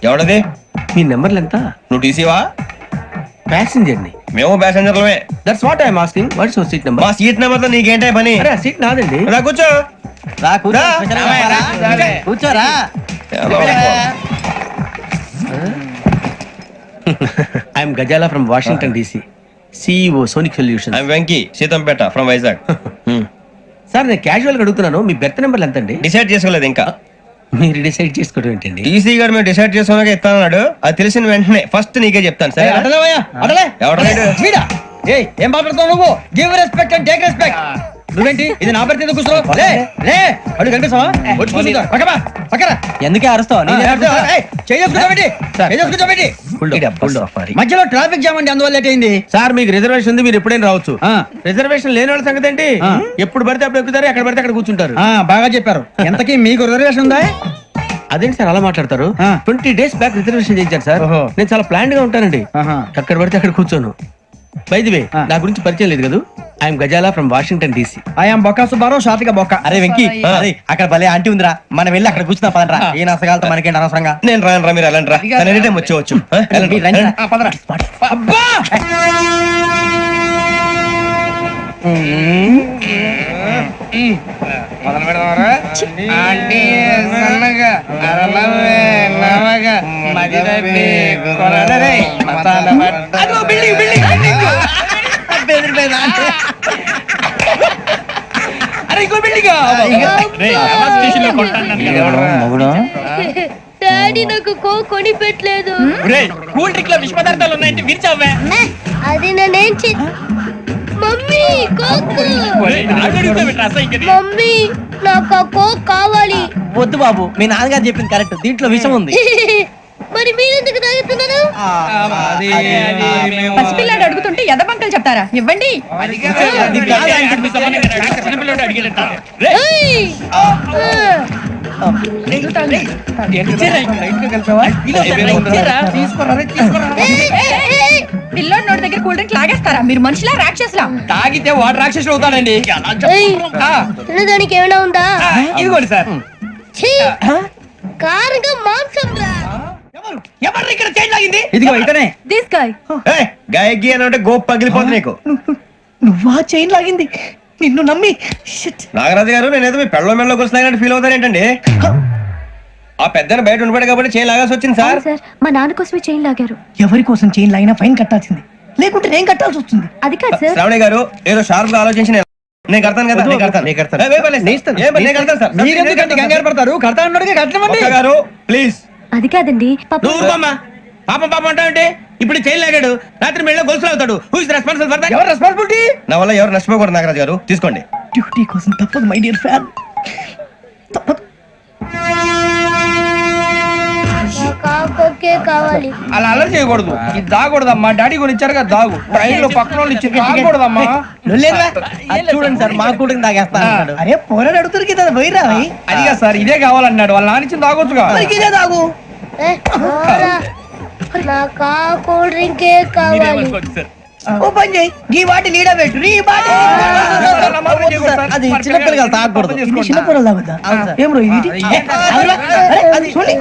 ఎవడది? మీ నెంబర్లు ఎంత? నువ్వు టీసీవా? ప్యాసింజర్ ని. మేము ప్యాసెంజర్లమే. That's what I'm asking. What's your seat number? మా సీట్ నెంబర్ తో నీకేంటే పని? అరే ఆ సీట్ నాదండి. రా కూర్చో. కూర్చోరా. I am Gazala from Washington DC, CEO Sonic Solution. I am Venky Seethampeta from Vizag. Sir నేను క్యాజువల్ గా అడుగుతున్నాను, మీ బెర్త్ నెంబర్లు ఎంత అండి? డిసైడ్ చేసుకోలేదు ఇంకా. మీరు డిసైడ్ చేసుకోవడం ఏంటండి? టీసీ గారు మేము డిసైడ్ చేసుకున్నాక ఇస్తానన్నాడు. అది తెలిసిన వెంటనే ఫస్ట్ నీకే చెప్తాను. సరే ఏం మాట్లాడుతావు నువ్వు? Give respect and take respect. నువ్వేంటి ఇది నా పరిస్థితి కూర్చోవు? అడుగు కనిపిస్తావా? ఎందుకే అరుస్తావు? మధ్యలో ట్రాఫిక్ జామ్ అండి, అందువల్ల లేట్ అయింది. సార్ మీకు రిజర్వేషన్ ఉంది, మీరు ఎప్పుడైనా రావచ్చు. రిజర్వేషన్ లేని వాళ్ళ సంగతి ఏంటి? ఎప్పుడు పడితే అప్పుడు ఎక్కుతారు, ఎక్కడ పడితే అక్కడ కూర్చుంటారు. బాగా చెప్పారు. ఎంతకీ మీకు రిజర్వేషన్ ఉందా? అదేంటి సార్ అలా మాట్లాడతారు? 20 days బ్యాక్ రిజర్వేషన్ చేయించారు సార్. నేను చాలా ప్లాన్డ్ గా ఉంటానండి, అక్కడ పడితే అక్కడ కూర్చోను. బై ది వే, నా గురించి పరిచయం లేదు కదా. I am Gazala from Washington DC. I am Bokka Subbarao, షాతిక బొక్క. అరే వెంకీ, అక్కడ భలే ఆంటీ ఉందిరా, మనం వెళ్ళి అక్కడ కూర్చున్నా పదరా. ఏ నసగాలతో మనకేంటి అనవసరంగా. నేను రాను రా, మీరు వెళ్ళండి రా. ఎనీ టైం వచ్చేవచ్చు. అబ్బా మొదలు పెడదామరా? ఆంటీ సన్నగా అరలవే నవగా మదిరపి కొరడరే మసాలా పట్ట. అదో బిల్డింగ్ బిల్డింగ్ బిల్డింగ్. అరే ఇంకో బిల్డింగ్. డాడీ నాకు కోక్ కొని పెట్టలేదు. కూల్ డ్రింక్ లో విష పదార్థాలు ఉన్నాయంటే విరిచావే. అది నేనేం మమ్మీ కోక్. మమ్మీ నాకు ఆ కోక్ కావాలి. వద్దు బాబు, మీ నాన్నగారు చెప్పింది కరెక్ట్, దీంట్లో విషయం ఉంది. మరి మీరెందుకు తాగుతున్నారు? పసిపిల్లాడు అడుగుతుంటే ఎదబంకలు చెప్తారా? ఇవ్వండి. పిల్లోడి నోటి దగ్గర కూల్ డ్రింక్ లాగేస్తారా? మీరు మనుషులా రాక్షసులా? తాగితే వాడు రాక్షసుడు అవుతాడండి. తినడానికి ఏమైనా ఉందా? ఇదిగోండి సార్. కారుగా మాంసం రా. ఎవరు ఇక్కడ చైన్ లాగింది? ఇదిగో ఇతనే. This guy. గాయకి అని అంటే గోప్ పగిలిపోతుంది నీకు. నువ్వా చైన్ లాగింది? నిన్ను నమ్మి. నాగరాజు గారు, నేనేదో మీ పెళ్ళ మెళ్ళ గురిసిలాగినట్టు ఫీల్ అవుతాను ఏంటండి? ఆ పెద్దని బయట ఉండిపోయాడు కాబట్టి చైన్ లాగాల్సి వచ్చింది సార్. మా నాన్న కోసమే చైన్ లాగారు. ఎవరి కోసం చైన్ లాగినా ఫైన్ కట్టాల్సింది, లేకుంటే నేను కట్టాల్సి వస్తుంది. అది కాదు సార్. శ్రావణి గారు ఏదో షార్ప్ గా ఆలోచించి నేను కడతాను కదా. నేను కడతాను సార్. మీరెందుకంటే కంగారు పడతారు? కడతా ఉన్నాడుగా కట్టమండి గారు ప్లీజ్. అది కాదండి. నువ్వు ఊరుకోమ్మా. పాపం పాపం అంటావంటే? ఇప్పుడు చైన్ లాగాడు, రాత్రి మెళ్ళ గొలుసులు అవుతాడు. Who is responsible for that? ఎవరు రెస్పాన్సిబిలిటీ? నా వల్ల ఎవరు నష్టపోకూడదు నాగరాజు గారు, తీసుకోండి. డ్యూటీ కోసం తప్పదు మై డియర్ ఫ్యాన్, తప్పదు. కావాలి. అలా అలర్ చేయకూడదు. ఇది దాగకూడదమ్మా. డాడీ కొని ఇచ్చారు కదా దాగు. ట్రైన్ లో పక్కన వాళ్ళు ఇచ్చి దాగకూడదమ్మా. చూడండి సార్, మా కూడా తాగేస్తాను. అరే పోరాడు అడుగుతారు కదా పోయిరా. అదిగా సార్, ఇదే కావాలన్నాడు. వాళ్ళ నానిచ్చింది తాగొచ్చుగా. ఇదే తాగు. నాకు కూల్ డ్రింక్ కావాలి. ఓ పని చేయి, ఈ బాటి లీడ పెట్టు. ఈ బాటి అది చిన్నపిల్లలు తాగకూడదు. చిన్నపిల్లలు తాగుతా. ఏం రో ఇది? అది చూడండి.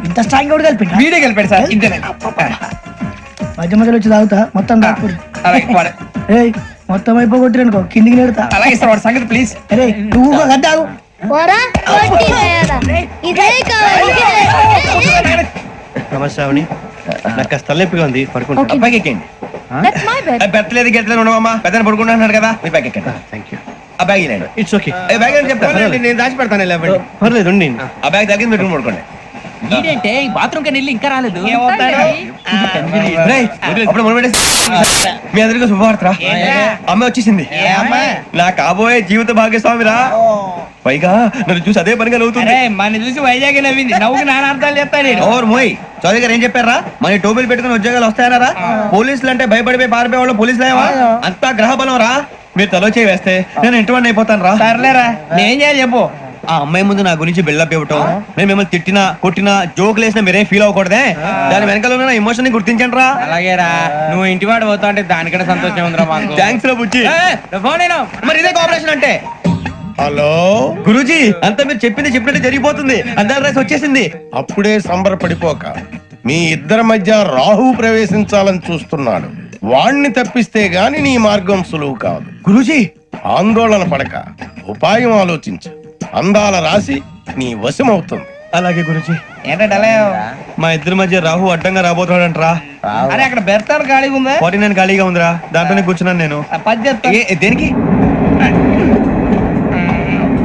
ఇంత స్ట్రాంగ్ కూడా కలిపి వీడే కలిపాడు సార్. ఇంతేనే మధ్య మధ్యలో వచ్చి తాగుతా. మొత్తం మొత్తం అయిపోగొట్టిరనుకో కిందికి నేడుతా. అలాగే సార్, వాడి సంగతి ప్లీజ్. అరే నువ్వు కద్దాగు. నమస్తే శ్రావణి, నాకు కాస్త తలెప్పిగా ఉంది, పడుకుంటా. పైకి ఎక్కండి. పెట్టలేదు గెట్టలేదు ఉండవమ్మా, పెద్దని పడుకుంటున్నాడు కదా. మీ బ్యాగ్ ఎక్కండి. Thank you. ఆ బ్యాగ్ ఇలాండి. It's okay. బ్యాగ్ అని చెప్తాను, నేను దాచి పెడతాను. పర్లేదు, ఆ బ్యాగ్ తగ్గింది పెట్టుకుని పడుకోండి. ఏంటంటే బాత్రూమ్ కని వెళ్ళి ఇంకా రాలేదు రేయ్, అప్పుడు మొదలు పెట్టేసి. మీ అందరికీ శుభవార్తరా, అమ్మ వచ్చేసింది. నా కాబోయే జీవిత భాగ్యస్వామిరా. పైగా నన్ను చూసి అదే పనిగా నవ్వుతుంది. మన చూసి వైజాగ్ నవ్వింది, నవ్వుకి నాన్న అర్థాలు చెప్తాను. ఓర్ మోయ్, చౌదరి గారు ఏం చెప్పారా? మన టోబీలు పెట్టుకుని ఉద్యోగాలు వస్తాయనరా? పోలీసులు అంటే భయపడిపోయి పారిపోయే వాళ్ళు పోలీసులేవా? అంతా గ్రహ బలం రా. మీరు తలో చేయి వేస్తే నేను ఇంటివాడిని అయిపోతాను రా. సర్లేరా, నేను చేయాలి చెప్పు. ఆ అమ్మాయి ముందు నా గురించి బిల్డప్ ఇవ్వటం, నేను మిమ్మల్ని తిట్టినా కొట్టినా జోకులు వేసినా మీరేం ఫీల్ అవ్వకూడదే. దాని వెనకాల ఉన్న ఎమోషన్ ని గుర్తించండి రా. అలాగేరా, నువ్వు ఇంటివాడు పోతా అంటే దానికంటే సంతోషం ఉందిరా మాకు. థ్యాంక్స్ రా బుజ్జి. ఫోన్ అయినా మరి ఇదే కోఆపరేషన్ అంటే. హలో, గురూజీ, అంతా మీరు చెప్పింది చెప్పినట్టు జరిగిపోతుంది. అందరి రైస్ వచ్చేసింది. అప్పుడే సంబరపడిపోక. మీ ఇద్దరి మధ్య రాహు ప్రవేశించాలని చూస్తున్నాడు. వాణ్ణి తప్పిస్తే గాని నీ మార్గం సులువు కాదు. గురూజీ, ఆందోళన పడక, ఉపాయం ఆలోచించు. అందాల రాశి నీ వశమవుతుంది. అలాగే గురూజీ. ఏంటంటే మా ఇద్దరి మధ్య రాహు అడ్డంగా రాబోతున్నాడంట్రా. అరే అక్కడ బెర్తాను ఖాళీగా ఉందా? 49 ఖాళీగా ఉందిరా, దాంట్లోనే కూర్చున్నాను నేను. పది చెప్తా. దేనికి?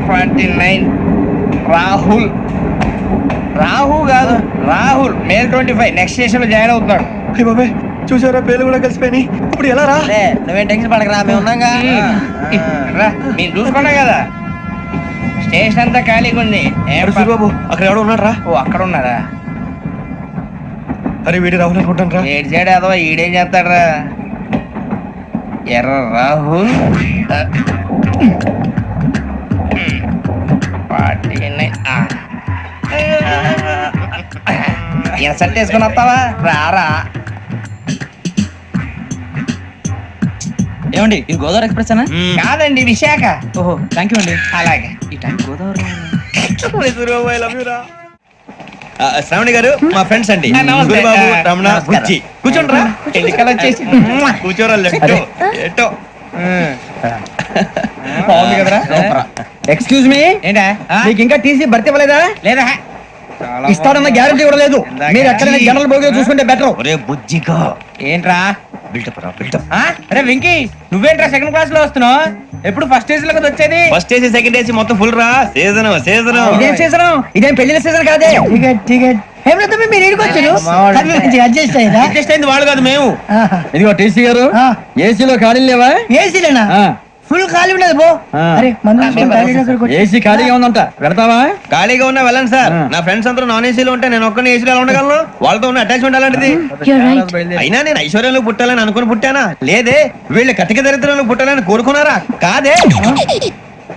49 రాహుల్. రాహు కాదు, రాహుల్. మే 25 నెక్స్ట్ స్టేషన్ లో జాయిన్ అవుతున్నాడు. అయ్య బాబాయ్, చూసారా పేర్లు కూడా కలిసిపోయినాయి. ఇప్పుడు ఎలా రా? నువ్వేం టెన్షన్ పడకరా, మేము ఉన్నాగా. మీరు చూసుకున్నా కదా, స్టేషన్ అంతా ఖాళీగా ఉంది. బాబు, అక్కడ ఎవడో ఉన్నాడు రా. ఓ అక్కడ ఉన్నారా? అరే వీడి రాహుల్ అనుకుంటాను రా. ఏడు సైడ్ అదో ఈడేం చేస్తాడరా? ఎర్ర రాహుల్. 49. ఇన్సర్ట్ వేసుకుని వస్తావా? రారా. ఏమండి, ఇది గోదావరి ఎక్స్ప్రెస్ అనా? కాదండి, విశాఖ. ఓహో, థ్యాంక్ యూ అండి. అలాగే. ఈ టైం గోదావరి శ్రావణి గారు మా ఫ్రెండ్స్ అండి. నమస్తే. గురుబాబు, రమణ, నమస్కారం. బుజ్జి. కూర్చోండి రా. ఎన్నికలు వచ్చేసి కూర్చోరా. లెఫ్ట్ ఎటో. బాగుంది కదరా? ఎక్స్క్యూజ్ మీ, ఏంటా? మీకు ఇంకా టీసీ భర్తీ ఇవ్వలేదా? లేదా ఇస్తాడన్న గ్యారంటీ కూడా లేదు. మీరు ఎక్కడైనా జనరల్ బోగిలో చూసుకుంటే బెటర్. ఒరే బుజ్జిగా, ఏంట్రా? బిల్డప్ రా, బిల్డప్. అరే వెంకీ, నువ్వేంట్రా సెకండ్ క్లాస్ లో వస్తున్నావు? ఎప్పుడు ఫస్ట్ ఏసీ లో కదా వచ్చేది? ఫస్ట్ ఏసీ సెకండ్ ఏసీ మొత్తం ఫుల్ రా. Season season. ఇదేం సీజన్? ఇదేం పెళ్లిన సీజన్ కాదే. మీరు అడ్జస్ట్ అయింది వాళ్ళు కాదు, మేము. ఇదిగో టీసీ గారు, ఏసీలో ఖాళీ లేవా? ఏసీలేనా? ఫుల్ ఖాళీ ఉండదు బో. అరే ఏసీ ఖాళీగా ఉందంట, పెడతావా? ఖాళీగా ఉన్నా వెళ్ళండి సార్. నా ఫ్రెండ్స్ అందరూ నాన్ ఏసీలో ఉంటే నేను ఒక్కనే ఏసీలో ఎలా ఉండగలను? వాళ్ళతో ఉన్న అటాచ్మెంట్ అలాంటిది. అయినా నేను ఐశ్వర్యంలో పుట్టాలని అనుకుని పుట్టానా? లేదే. వీళ్ళు కటిక దరిద్రంలో పుట్టాలని కోరుకున్నారా? కాదే.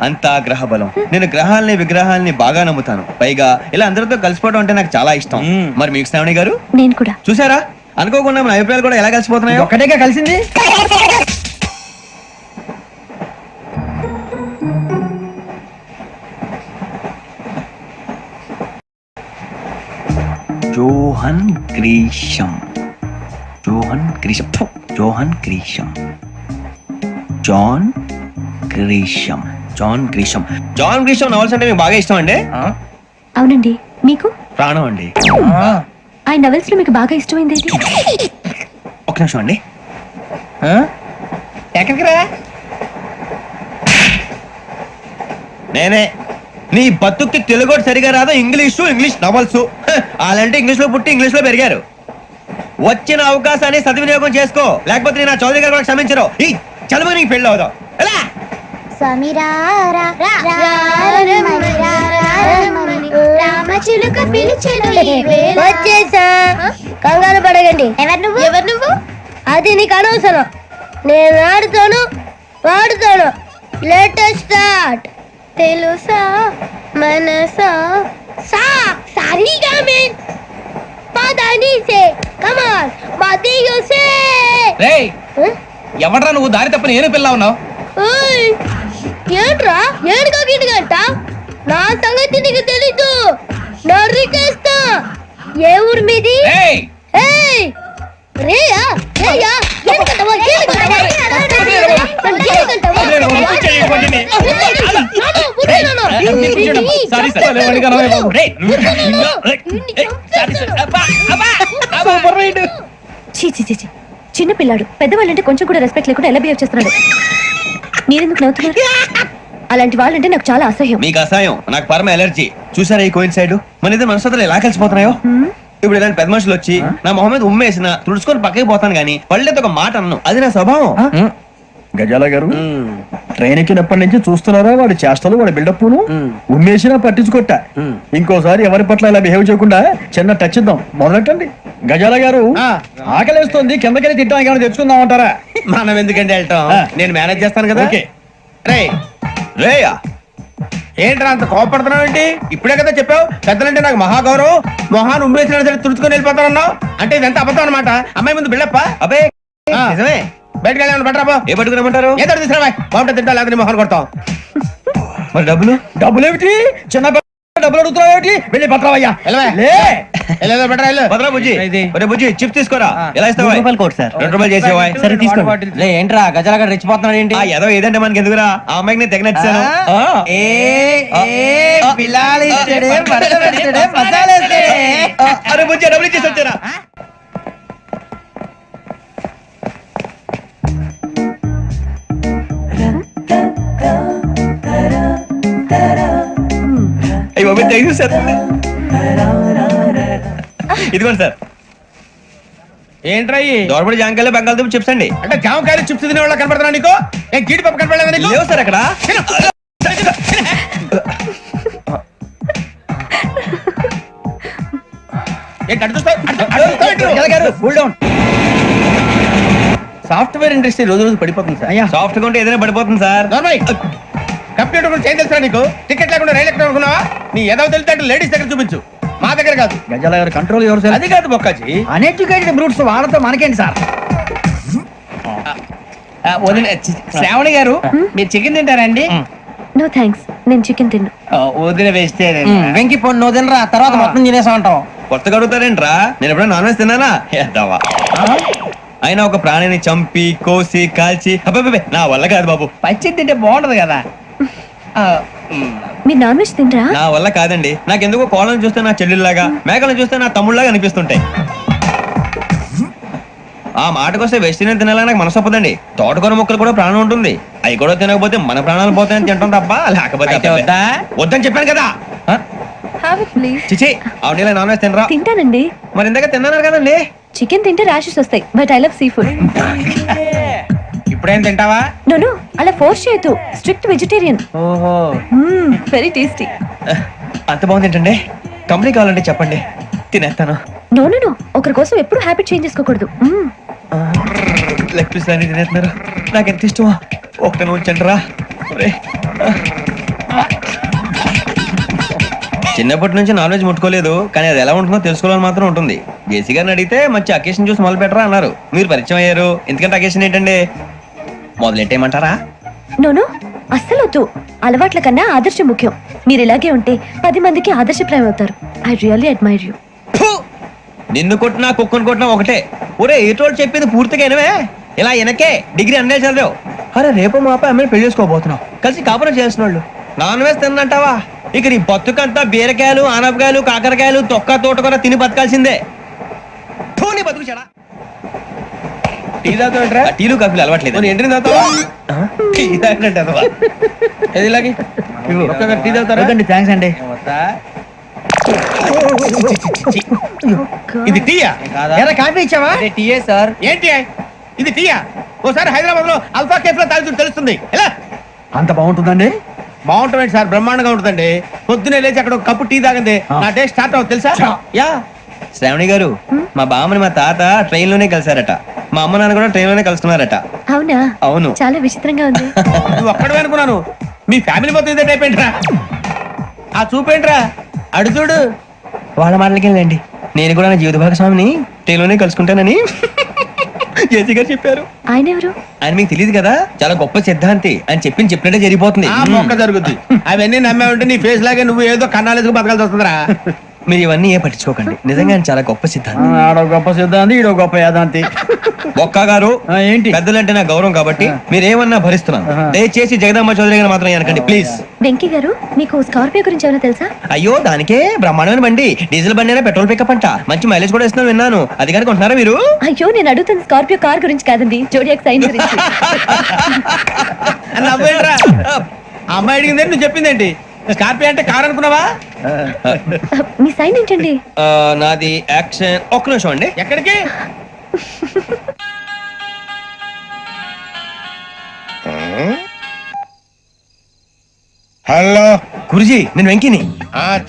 అంతా గ్రహ బలం. నేను గ్రహాలని విగ్రహాలని బాగా నమ్ముతాను. పైగా ఇలా అందరితో కలిసిపోవడం అంటే నాకు చాలా ఇష్టం. మరి మీకు శ్రావణి గారు? నేను కూడా. చూసారా, అనుకోకుండా మన అభిప్రాయాలు కూడా ఎలా కలిసిపోతున్నాయో. ఒక్కటేగా కలిసింది. John Grisham. John Grisham. John Grisham. John Grisham. John Grisham. John Grisham novels అంటే మీకు బాగా ఇష్టం అండి? అవునండి, మీకు? ప్రాణం అండి. ఆయన నవెల్స్ లో మీకు బాగా ఇష్టమైంది ఏది? ఒక నిమిషం అండి. ఎక్కడికి రా? నేనే. నీ బతుక్కి తెలుగు సరిగా రాదు, ఇంగ్లీష్ నవల్స్. అలాంటి ఇంగ్లీష్ లో పుట్టి ఇంగ్లీష్ లో పెరిగారు. వచ్చిన అవకాశాన్ని సద్వినియోగం చేసుకో, లేకపోతే నేను చౌదరి గారు కూడా క్షమించరు. ఈ చదువు నీకు పెళ్ళి అవుదాం. ఎలా? వచ్చేసా, కంగారు పడగండి. ఎవరు నువ్వు? అది నీకు అనవసరం. నేను ఆడుతాను, వాడుతాను. Latest start. తెలుసా మనసా సా సారీగా మే పదని సే కమాన్ మదియో సే. రేయ్, ఎవడ్రా నువ్వు? దారి తప్ప నేను పిల్ల ఉన్నావు. ఓయ్, ఏంట్రా ఏడుగా గిడుగంట? నా సంగతి నీకు తెలీదు. నరికేస్తా. ఏ ఊరు మీది? ఏయ్, ఏయ్ రేయా రేయా ఎందుకంటవా? Sorry sir. చిన్న పిల్లాడు, పెద్దవాళ్ళంటే కొంచెం కూడా రెస్పెక్ట్ లేకుండా ఎలా బిహేవ్ చేస్తున్నాడు. మీరెందుకు నవ్వుతున్నారు? అలాంటి వాళ్ళంటే నాకు చాలా అసహ్యం. మీకు అసహాయం, నాకు పరమ ఎలర్జీ. చూసారా ఈ కోయిన్ సైడ్ మన ఇద్దరు మనసులో ఎలా కలిసిపోతున్నాయో. ఇప్పుడు ఇలాంటి పెద్ద మనుషులు వచ్చి నా మొహం మీద ఉమ్మేసిన తుడుచుకొని పక్కకి పోతాను గానీ పళ్ళేతో ఒక మాట అన్ను, అది నా స్వభావం. గజాల గారు ట్రైన్ ఎక్కినప్పటి నుంచి చూస్తున్నారా వాడి చేష్టలు, వాడి బిల్డప్ ఉమ్మేసినా పట్టించుకోట. ఇంకోసారి ఎవరి పట్ల ఇలా బిహేవ్ చేయకుండా చిన్న టచ్ ఇద్దాం, మొదలెట్టండి. గజాల గారు ఆకలేస్తోంది, కిందకెళ్ళి తిట్టానికి ఏమైనా తెచ్చుకుందాం అంటారా? మనం ఎందుకంటే వెళ్తాం, నేను మేనేజ్ చేస్తాను కదా. ఓకే. రేయా ఏంట్రా అంత కోపడుతున్నావు ఏంటి? ఇప్పుడే కదా చెప్పావు పెద్దలంటే నాకు మహాగౌరవం, మొహాన్ని ఉమ్మేసిన సరే తుడుచుకొని వెళ్ళిపోతానన్నావు. అంటే ఇదంతా అబద్ధం అనమాట. అమ్మాయి ముందు బిళ్ళప్ప. అబ్బే నిజమే. బయటకు వెళ్ళాను బట్రాబో. ఏ పట్టుకురమ్మంటారు? ఏదో తీసుకురా బాగుంటుంది, తింటా లేదా మొహాన్ని కొడతాం. మరి డబ్బులు ఏమిటి? చిన్న డబ్బులు అడుగుతున్నావు ఏమిటి? వెళ్ళి పట్టరావయ్యా. బుజ్జి చిప్స్ తీసుకోరా. ఎలా ఇస్తావా? ₹2 చేసేవా? సరే తీసుకోండి. ఏంట్రా గజాల గారు రెచ్చిపోతున్నాడు ఏంటి? ఏదో ఏదంటే మనకి ఎందుకురా, ఆ అమ్మాయికి నేను తెగ నచ్చాను. అరే బుజ్జి డబ్బులు ఇచ్చేసి వచ్చారా? ఇదిగోండి సార్. ఏంట్రా దోరబడి జాంకాయలు బంగాళదుంప చిప్స్ అండి. అంటే జామకాయలు చిప్స్ తినే వాళ్ళ కనపడుతున్నా నీకు? ఏం గీడి పప్పు కనపడలేదా నీకు? లేవు సార్ అక్కడ. సాఫ్ట్వేర్ ఇండస్ట్రీ రోజు రోజు పడిపోతుంది సార్. సాఫ్ట్ గా ఉంటే ఏదైనా పడిపోతుంది సార్. కంప్యూటర్ గురించి ఏం తెలుసా నీకు? టికెట్ లేకుండా రైలు ఎక్కడ అనుకున్నావా? నీ ఏదో తెలితే లేడీస్ దగ్గర చూపించు, మా దగ్గర కాదు. గజాల గారు కంట్రోల్ ఎవరు సార్? అది కాదు బొక్కాజీ, అన్ఎడ్యుకేటెడ్ బ్రూట్స్ వాళ్ళతో మనకేంటి సార్? శ్రావణి గారు మీరు చికెన్ తింటారండి? నో థ్యాంక్స్, నేను చికెన్ తిన్ను. వదిన వేస్తే వెంకి పొన్ను నువ్వు తినరా, తర్వాత మొత్తం తినేసా ఉంటాం. కొత్తగా అడుగుతారేంట్రా? నేను ఎప్పుడైనా నాన్ వెజ్ తిన్నానా? ఎద్దావా. అయినా ఒక ప్రాణిని చంపి కోసి కాల్చి అబ్బే నా వల్ల కాదు బాబు. పచ్చి తింటే బాగుంటది కదా. మీరు నాన్ వెజ్ తినరా? నా వల్ల కాదండి. నాకెందుకో కోళ్ళని చూస్తే నా చెల్లెల్లాగా, మేకలను చూస్తే నా తమ్ముళ్ళలాగా అనిపిస్తుంటాయి. ఆ మాటకొస్తే వెస్టిరియన్ తినాలని నాకు మనసు ఒప్పదండి. తోటకూర మొక్కలు కూడా ప్రాణం ఉంటుంది, అవి కూడా తినకపోతే మన ప్రాణాలు పోతాయని తింటాం తప్ప లేకపోతే వద్దని చెప్పాను కదా. Have it please. చిచి అవునీ నాన్ వెజ్ తినరా? తింటానండి. మరి ఇందాక తిన్నాను కదండి. చికెన్ తింటే ర్యాషెస్ వస్తాయి, but I love sea food. ఇప్పుడేం తింటావా? నో అలా ఫోర్స్ చేయొద్దు, స్ట్రిక్ట్ వెజిటేరియన్. ఓహో, వెరీ టేస్టీ. అంత బాగుంది ఏంటండి? కంపెనీ కావాలంటే చెప్పండి, తినేస్తాను. నో ఒకరి కోసం ఎప్పుడు హ్యాబిట్ చేంజ్ చేసుకోకూడదు. లెగ్ పీస్ అన్ని తినేస్తున్నారు, నాకు ఎంత ఇష్టమా. ఒకటే ఉంచండి రా. చిన్నప్పటి నుంచి నాన్ వెజ్ ముట్టుకోలేదు, కానీ అది ఎలా ఉంటుందో తెలుసుకోవాలని మాత్రం ఉంటుంది. జేసీ గారిని అడిగితే మంచి అకేషన్ చూసి మొదలు పెట్టరా అన్నారు. మీరు పరిచయం అయ్యారు, ఎందుకంటే అకేషన్ ఏంటండి? మొదలెట్టేయమంటారా? నో అస్సలు వద్దు. అలవాట్ల కన్నా ఆదర్శం ముఖ్యం. మీరు ఇలాగే ఉంటే 10 మందికి ఆదర్శప్రాయం అవుతారు. I really admire you. నిన్ను కొట్టినా కుక్కను కొట్టినా ఒకటే. ఒరే ఏటోళ్ళు చెప్పింది పూర్తిగా వినవే. ఇలా వెనకే డిగ్రీ అన్నే చదివావు. అరే రేపు మా అబ్బాయి అమ్మాయిని పెళ్లి చేసుకోబోతున్నావు, కలిసి కాపురం చేసిన వాళ్ళు. నాన్ వెజ్ తిన్నంటావా? ఇక నీ బతుకంతా బీరకాయలు, ఆనపకాయలు, కాకరకాయలు, తొక్క తోట కూడా తిని బతకాల్సిందే. నీ బతుకు చెడా. టీ తాగుతాంట్రా? టీలు కాఫీలు అలవాట్లేదు. ఎంట్రీ తాగుతావా? టీ తాగినట్టు ఏది ఇలాగే టీ తాగుతారా? థ్యాంక్స్ అండి. ఇది టీయా? కాఫీ ఇచ్చావా? టీయే సార్. ఏంటి ఇది టీయా? ఓసారి హైదరాబాద్ లో అల్ఫా కేఫ్ లో తాగుతుంటే తెలుస్తుంది. ఎలా అంత బాగుంటుందండి? బాగుంటుంది సార్, బ్రహ్మాండంగా ఉంటుందండి. పొద్దునే లేచి అక్కడ ఒక కప్పు టీ తాగండి నా డే స్టార్ట్ అవుతుంది తెలుసా? యా. శ్రావణి గారు, మా బామ్మని మా తాత ట్రైన్ లోనే కలిసారట, మా అమ్మ నాన్న కూడా ట్రైన్ లోనే కలుసుకున్నారట. అవునా? అవును. చాలా విచిత్రంగా ఉంది. నువ్వు ఒక్కడే అనుకున్నాను, మీ ఫ్యామిలీ మొత్తం ఇదే టైప్ ఏంట్రా? ఆ చూపేంట్రా, అడు చూడు. వాళ్ళ మాటలకి వెళ్ళండి, నేను కూడా నా జీవిత భాగస్వామిని ట్రైన్ లోనే కలుసుకుంటానని జేసీ గారు చెప్పారు. ఆయన ఎవరు? ఆయన మీకు తెలియదు కదా, చాలా గొప్ప సిద్ధాంతి. అని చెప్పినట్టే జరిగిపోతుంది. జరుగుద్ది. అవన్నీ నమ్మే ఉంటే నీ ఫేస్ లాగే నువ్వు ఏదో కన్నాలేసుకు బతకాల్సి వస్తుందిరా. మీరు ఇవన్నీ ఏ పట్టించుకోకండి, నిజంగా ఆయన చాలా గొప్ప సిద్ధాంతి. ఆడో గొప్ప సిద్ధాంతి, ఈడో గొప్ప యాదాంతి. ఒక్క గారు ఏంటి? పెద్దలంటే నా గౌరవం కాబట్టి మీరేమన్నా భరిస్తున్నాను. దయచేసి జగదమ్మ చౌదరి గారు మాత్రం అనకండి ప్లీజ్. వెంకీ గారు, మీకు స్కార్పియో గురించి ఏమైనా తెలుసా? అయ్యో దానికే బ్రహ్మాండమైన బండి, డీజిల్ బండి అయినా పెట్రోల్ పికప్ అంట, మంచి మైలేజ్ కూడా ఇస్తున్నాను విన్నాను. అది కనుక ఉంటున్నారా మీరు? అయ్యో నేను అడుగుతుంది స్కార్పియో కార్ గురించి కాదండి, జోడియాక్ సైన్ గురించి. అమ్మాయి అడిగింది నువ్వు చెప్పిందేంటి? స్కార్పియో అంటే కార్ అనుకున్నావా? మీ సైన్ ఏంటండి? నాది యాక్షన్. ఒక్క నిమిషం అండి. ఎక్కడికి? హలో గురుజీ నేను వెంకిని.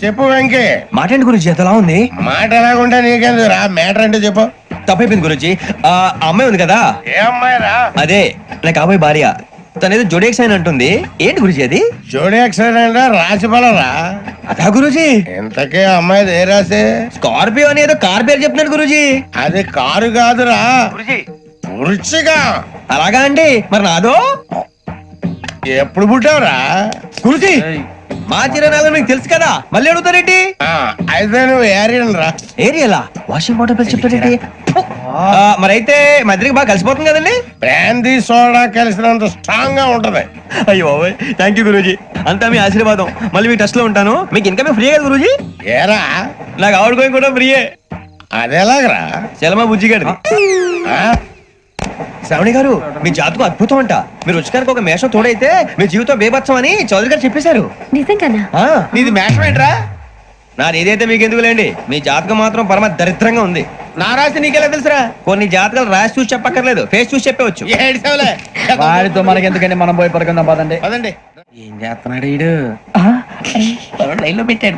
చెప్పు వెంకీ. మాటండి గురుజీ ఎంతలా ఉంది? మాట ఎలాగుంటా నీకెందుకు రా, మ్యాటర్ అంటే చెప్పు. తప్పైపోయింది గురుజీ. ఆ అమ్మాయి ఉంది కదా, ఏ అమ్మాయి రా? అదే నా కాబోయే భార్య. తనేదో జోడేక్స్ అని అంటుంది. ఏంటి గురుజీ అది? జోడి యాక్సిడెంట్ రాసి బలరా? అదా గురుజీ. ఇంతకే అమ్మాయి ఏ రాసి? స్కార్పియో అని ఏదో కార్ పేరు చెప్తున్నాడు గురుజీ. అది కారు కాదురా, వృచ్చిగా. అలాగా అండి, మరి నాదో? ఎప్పుడు పుట్టావురా? గురుజీ మా చిరనాలు మీకు తెలుసు కదా, మళ్ళీ అడుగుతారేంటి? అయితే నువ్వు ఏరియన్ రా. ఏరియలా? వాషింగ్ వాటర్ పేరు చెప్తారేంటి? మరైతే మా ఇద్దరికి బాగా కలిసిపోతుంది కదండి. బ్రాందీ సోడా కలిసినంత స్ట్రాంగ్ గా ఉంటది. అయ్యో థ్యాంక్ యూ గురూజీ, అంతా మీ ఆశీర్వాదం. మళ్ళీ మీ టచ్ లో ఉంటాను. మీకు ఇంకా ఫ్రీ కదా గురూజీ? ఏరా నాకు ఆవిడ గోయింగ్ కూడా ఫ్రీయే. అదేలాగరా? చలమా బుజ్జి గారిది. శ్రావణి గారు మీ జాతకు అద్భుతం అంట. మీరు రుచికారికి ఒక మేషం తోడైతే మీ జీవితం బేబత్సం అని చౌదరి గారు చెప్పేశారు. నిజంగానా? నీది మ్యాటర్ ఏంట్రా? నాది ఏదైతే మీకు ఎందుకులేండి, మీ జాతకం మాత్రం పరమ దరిద్రంగా ఉంది. నా రాసి నీకెలా తెలుసురా? కొన్ని జాతకాలు రాసి చూసి చెప్పక్కర్లేదు, ఫేస్ చూసి చెప్పవచ్చు. వాడితో మనకి ఎందుకంటే మనం పోయి పడుకుందాం పదండి. పదండి. ఏం చేస్తున్నాడు వీడు? లైన్ లో పెట్టాడు.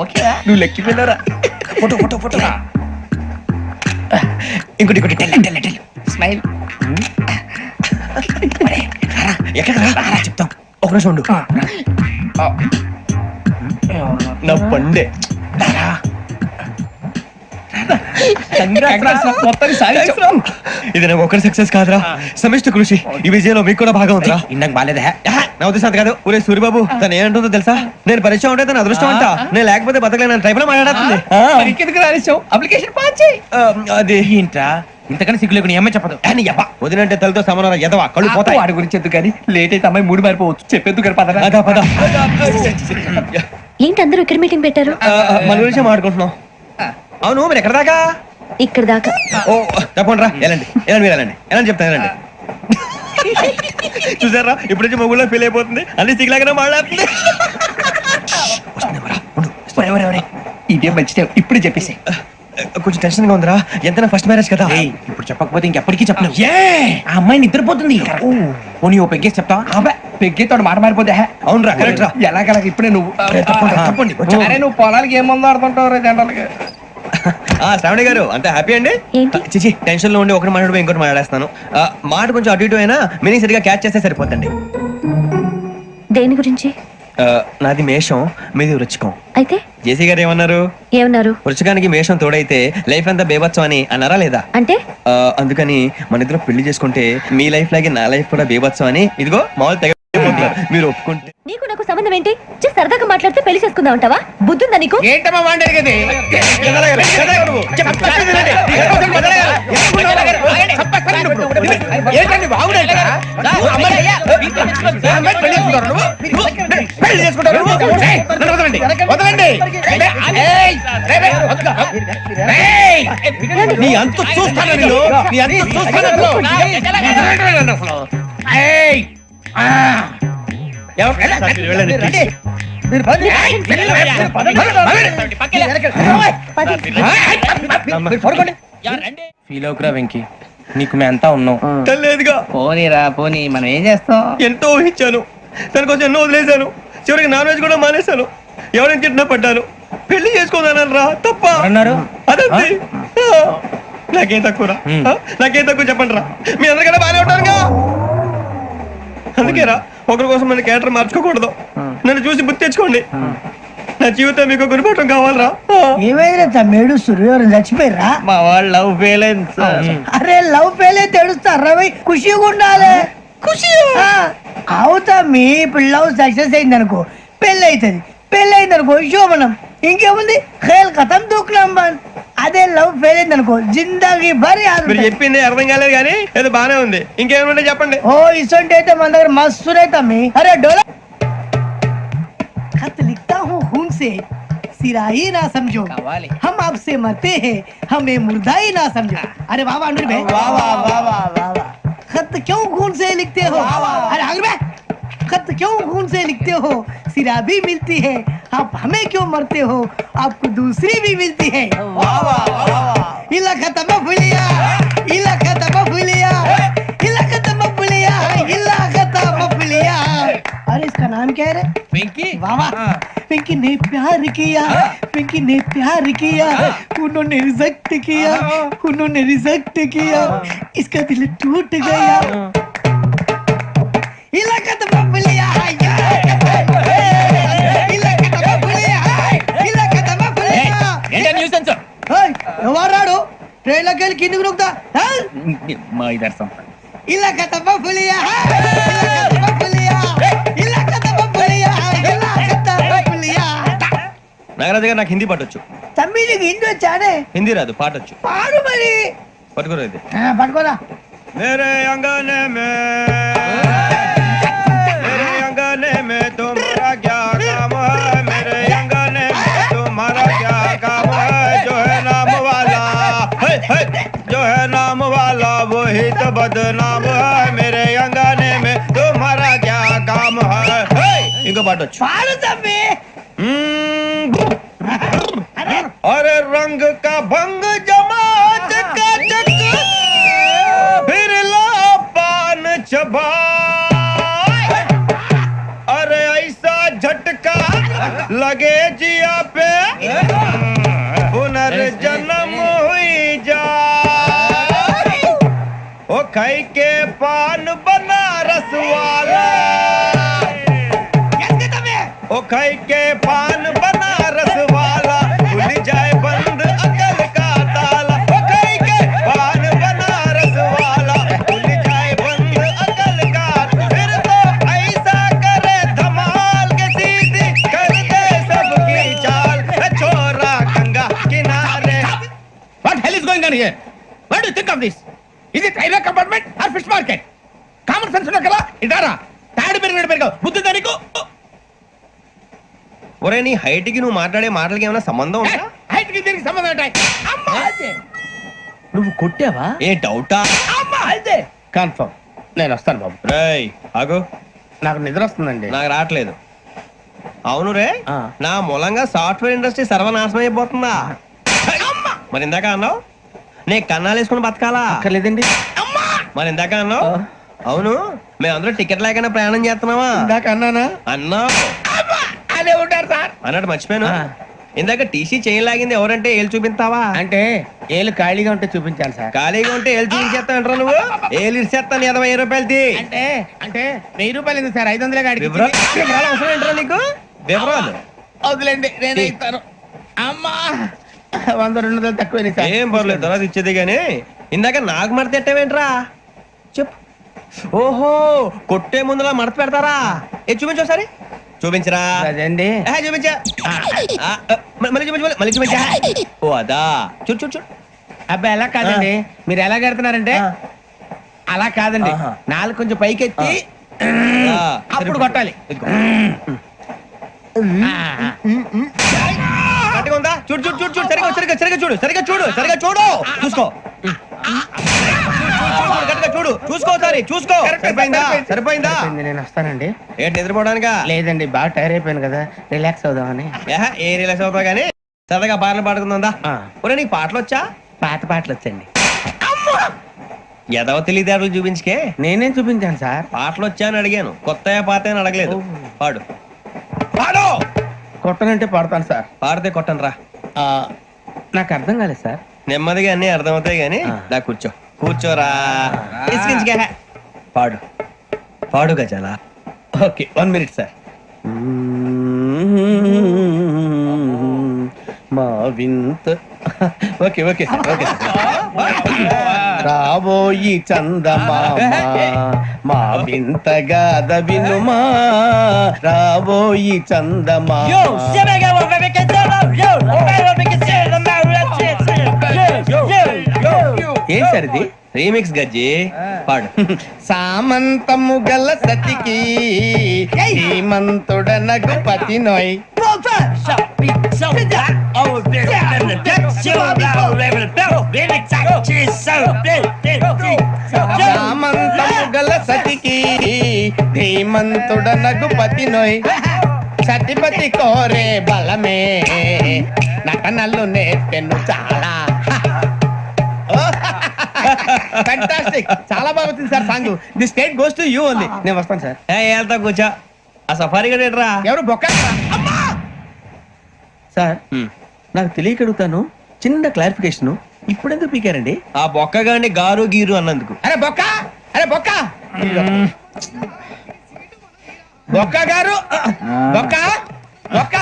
ఓకేరా, నువ్వు లెక్కిపోయినారా? Photo photo photo. ఇంకోటి ఇంకోటి స్మైల్. ఎక్కడ చెప్తాం. ఒక నిమిషం ఉండు. నా పండే. ఇది నాకు ఒకరి సక్సెస్ కాదురా, సమిష్టి కృషి. ఈ విజయంలో మీకు కూడా భాగం ఉందిరా. ఇందాక బాగాలేదా? నా ఉద్దేశం అంత కాదు. ఊరే సూర్యబాబు తను ఏమంటుందో తెలుసా? నేను పరిచయం ఉంటే తన అదృష్టం అంట, నేను లేకపోతే బతకలేను టైప్ లో మాట్లాడుతుంది. అప్లికేషన్ పాస్ చేయి. అది ఏంట్రా ఇంతకన్నా సిగ్గు లేకుండా ఏమై చెప్పదు. వదినంటే తలతో సమానం ఎదవా, కళ్ళు పోతాయి. వాడి గురించి ఎందుకు కానీ లేట్ అయితే అమ్మాయి మూడు మారిపోవచ్చు. చెప్పేందుకు కానీ పద. అదా పద. ఏంటి అందరూ ఇక్కడ మీటింగ్ పెట్టారు? మన గురించి మాట్లాడుకుంటున్నాం. అవును మీరు ఎక్కడ దాకా? ఇక్కడ దాకా. ఓ తప్పకుండా రా, వెళ్ళండి వెళ్ళండి మీరు వెళ్ళండి వెళ్ళండి చెప్తాను వెళ్ళండి. చూసారా ఇప్పుడు నుంచి మొగుల్లో ఫీల్ అయిపోతుంది, అన్ని సిగ్లాగానే మాట్లాడుతుంది. ఇదే మంచి ఇప్పుడు చెప్పేసి. కొంచెం టెన్షన్ గా ఉందిరా, ఎంతైనా ఫస్ట్ మ్యారేజ్ కదా. ఇప్పుడు చెప్పకపోతే ఇంకెప్పటికీ చెప్పలేవు. ఆ అమ్మాయి నిద్రపోతుంది. పోనీ ఓ పెగ్గేసి చెప్తా. పెగ్గేతో మాట మారిపోతే. అవునురా కరెక్ట్ రా. ఎలాగలా ఇప్పుడే నువ్వు తప్పండి. అరే నువ్వు పొలాలకి ఏం మందు ఆడుతుంటావు జనరల్ గా. శ్రావణి గారు అంతా హ్యాపీ అండి? చిచి టెన్షన్ లో ఉండి ఒకటి మాట్లాడిపోయి ఇంకోటి మాట్లాడేస్తాను. మాట కొంచెం అటు ఇటు అయినా మీనింగ్ సరిగా క్యాచ్ చేస్తే సరిపోతండి. దేని గురించి? నాది మేషం, మీది వృచ్చికం. అయితే జేసీ గారు ఏమన్నారు? ఏమన్నారు? వృచ్చికానికి మేషం తోడైతే లైఫ్ అంతా బేబత్సం అని అన్నారా లేదా? అంటే అందుకని మన ఇద్దరు పెళ్లి చేసుకుంటే మీ లైఫ్ లాగే నా లైఫ్ కూడా బేబత్సం అని ఇదిగో మామూలు తెగ మీరు ఒప్పుకుంటే. నీకు నాకు సంబంధం ఏంటి? సరదాగా మాట్లాడితే పెళ్లి చేసుకుందాం అంటావా? బుద్ధుందా నీకు? ఏంటమ్మా మాట్లాడేది? నీ అంత చూస్తాను నీ అంత చూస్తాను. ఫీల్ అవుకురా వెంకీ, నీకు మేమంతా ఉన్నాం. తెలియదుగా. పోనీరా పోనీ, మనం ఏం చేస్తాం? ఎంతో ఊహించాను, దానికోసం ఎన్నో వదిలేశాను. చివరికి నాన్ వెజ్ కూడా మానేశాను. ఎవరైనా తిట్టినా పడ్డాను. పెళ్లి చేసుకోదానని రా తప్ప అన్నారు. అదంతే. నాకేం తక్కువ రా, నాకేం తక్కువ చెప్పండి రా. మీ అందరికన్నా బాగానే ఉంటారుగా. అందుకే రా, ఒకరి కోసం మన క్యారెక్టర్ మార్చుకోకూడదు. నన్ను చూసి గుర్తు తెచ్చుకోండి. నా జీవితం మీకు గురిపటం కావాలరా. ఏమైనా తమ్మేడు సూర్యవరం చచ్చిపోయిరా? మా వాళ్ళు లవ్ ఫెయిల్ అయింది. అరే లవ్ ఫెయిల్ అయితే ఏడుస్తారా? ఖుషిగా ఉండాలి. ఖుషి అవుతా. మీ పిల్లవు సక్సెస్ అయింది అనుకో, పెళ్ళి అవుతుంది. పెళ్ళి అయింది అనుకో శోభనం. ఇంకేముంది, ఖేల్ కథం దూకునాం బాన్. అదే లవ్ ఫెయిల్ అయింది అనుకో జిందాగీ భారీ. మీరు చెప్పింది అర్థం కాలేదు కానీ ఏదో బానే ఉంది. ఇంకేమైనా చెప్పండి. ఓ ఇసొంటి అయితే మన దగ్గర మస్తునే తమ్మి. అరే డోలా खत लिखता हूँ खून से, सिरा ही ना समझो, हम आपसे मरते हैं, हमें मुर्दा ही ना समझो. अरे वाह वाह अनुर भाई, वाह वाह वाह वाह वाह. खत क्यों खून से लिखते हो? अरे अनुर भाई, खत क्यों मिलते हो सिरा भी मिलती है, आप हमें क्यों मरते हो, आपको दूसरी भी मिलती है। इला खत्म फुलिया, इला खत्म फुलिया, इला खत्म फुलिया, इला खत्म फुलिया। अरे इसका नाम क्या है रे? पिंकी वाह वाह, पिंकी ने प्यार किया, पिंकी ने प्यार किया, उन्होंने रिजेक्ट किया, उन्होंने रिजेक्ट किया, इसका दिल टूट गया। इलाका तो बबलिया है, इलाका तो बबलिया है, इलाका तो बबलिया। ఏంటా న్యూసెన్స్? ఏయ్, ఎవరాడు ట్రైన్ లోకి వెళ్ళి కిందికి నొక్కుతా? మా ఇదర్శం ఇలాకా तो बबलिया है, इलाका तो बबलिया, इलाका तो बबलिया, इलाका तो बबलिया। నాగరాజు గారు నాకు హిందీ పాటొచ్చు. తమ్మి నీకు హిందీ వచ్చానే? హిందీ రాదు, పాటొచ్చు. పాడు మరి. పట్టుకోరా ఇది. పట్టుకోరా. मेरे अंगने में तुम्हारा क्या काम है, मेरे अंगने में तुम्हारा क्या काम है, जो है नाम वाला जो है नाम वाला वही तो बदनाम है, मेरे अंगने में तुम्हारा क्या काम है। इनको बाटो पाड़ो तम्मी। अरे रंग का भंग जमा चकाचक, फिर ला पान चबा, अरे ऐसा झटका लगे जिया पे, पुनर्जन्म हुई जा। ओ खाई के पान बनारस वाला, ओ खाई के पान बनारस वाला, खुल जाए बंद अकल का ताला, ओ खाई के पान बनारस वाला, खुल जाए बंद अकल का, फिर तो ऐसा करे धमाल के सीधी कर दे सबकी चाल, छोरा गंगा किनारे। What hell is going on here? What do you think of this? Is it railway compartment or fish market? Common sense ఉన్నా కదా ఇదారా తాడు పెరిగావు బుద్ధి దానికి. ఒరే నీ హైట్ కి నువ్వు మాట్లాడే మాటలకి ఏమైనా సంబంధం ఉందా? హైట్ కి దీనికి సంబంధం ఉంటాయి. అమ్మా నువ్వు కొట్టావా? ఏ డౌటా? అమ్మా అయితే కన్ఫర్మ్ నేను వస్తాను బాబు. రేయ్ ఆగు, నాకు నిద్ర వస్తుందండి. నాకు రావట్లేదు. అవును రే, నా మూలంగా సాఫ్ట్వేర్ ఇండస్ట్రీ సర్వనాశనం అయిపోతుందా? మరి ఇందాక అన్నావు నే కన్నాలు వేసుకుని బతకాలా? లేదండి. మరి ఇందాక అన్నావు అవును మేమందరూ టికెట్ లేకనే ప్రయాణం చేస్తున్నావా? ఇందాక అన్నానా? అన్నావు. అదే ఉంటారు సార్ అన్నట్టు మర్చిపోయాను, ఇందాక టీసీ చేయి లాగింది ఎవరంటే ఏళ్ళు చూపిస్తావా? అంటే ఏళ్ళు ఖాళీగా ఉంటే చూపించాలి సార్. ఖాళీగా ఉంటే ఏళ్ళు చూపించేస్తానంటారా నువ్వు? ఏళ్ళు ఇచ్చేస్తాను 20 రూపాయలది. అంటే అంటే 1000 రూపాయలు ఎందుకు సార్? 500 గాడికి వివరాలు అవసరం ఏంటరా నీకు? వివరాలు వదిలేండి నేనే ఇస్తాను. అమ్మా 100-200 తక్కువ సార్. ఏం పర్లేదు తర్వాత ఇచ్చేది గానీ ఇందాక నాకు మడత ఎట్టవేంట్రా చెప్పు. ఓహో కొట్టే ముందులా మడత పెడతారా? ఏ చూపించు ఒకసారి చూపించరా. అదండి చూపించా, మళ్ళీ చూపించు, మళ్ళీ చూపించా. ఓ అదా, చూడు చూడు చూడు. అబ్బాయి ఎలా కాదండి, మీరు ఎలా కడుతున్నారంటే అలా కాదండి, నాలుగు కొంచెం పైకెత్తి అప్పుడు కొట్టాలి. గట్టిగా ఉందా? చూడు చూడు చూడు చూడు, సరిగా సరిగా సరిగా చూడు, సరిగా చూడు, సరిగా చూడు, చూసుకో, గట్టిగా చూడు, చూసుకో, సరే చూసుకో. సరిపోయిందా? సరిపోయిందా? నేను వస్తానండి. ఏంటి నిద్రపోవడానికా? లేదండి బాగా టైర్ అయిపోయాను కదా, రిలాక్స్ అవుదామని. ఏ రిలాక్స్ అవుతావు కానీ సరదాగా పాటలు పాడుకుందా? ఒరే నీకు పాటలు వచ్చా? పాత పాటలు వచ్చండి. ఎదవ తెలివితేటలు చూపించుకే. నేనేం చూపించాను సార్? పాటలు వచ్చా అని అడిగాను, కొత్త పాత అని అడగలేదు. పాడు పాడు. కొట్టనంటే పాడతాను సార్. పాడితే కొట్టను రా. నాకు అర్థం కాలేదు సార్. నెమ్మదిగా అన్ని అర్థమవుతాయి గానీ దా కూర్చో, కూర్చోరా. పాడు పాడు గజాల. Okay 1 minute sir. మా వింత ఓకే ఓకే ఓకే రాబోయి చందమామ మా వింతగాథ వినుమా, రాబోయి చందమామ. ఏం సార్ ఇది? రీమిక్స్ గజ్జి పాడు. సామంతము గల సతికి శ్రీమంతుడనగు పతి నోయ్. సామంతము గల సతికి శ్రీమంతుడనగు పతి నోయ్ సతిపతి కోరే బలమే నటనలు నేర్పెను చాలా. ఫ్యాంటాస్టిక్, చాలా బాగా వచ్చింది sir song. The state goes to you only. నేను వస్తాను సార్. వెళ్తా కూర్చో. ఆ సఫారీ గడేట్రా ఎవరు బొక్క? సార్ నాకు తెలియక అడుగుతాను, చిన్న క్లారిఫికేషన్. ఇప్పుడెందుకు పీకారండి? ఆ బొక్క గాని గారు గీరు అన్నందుకు. అరే బొక్క, అరే బొక్క, బొక్క గారు, బొక్క బొక్క.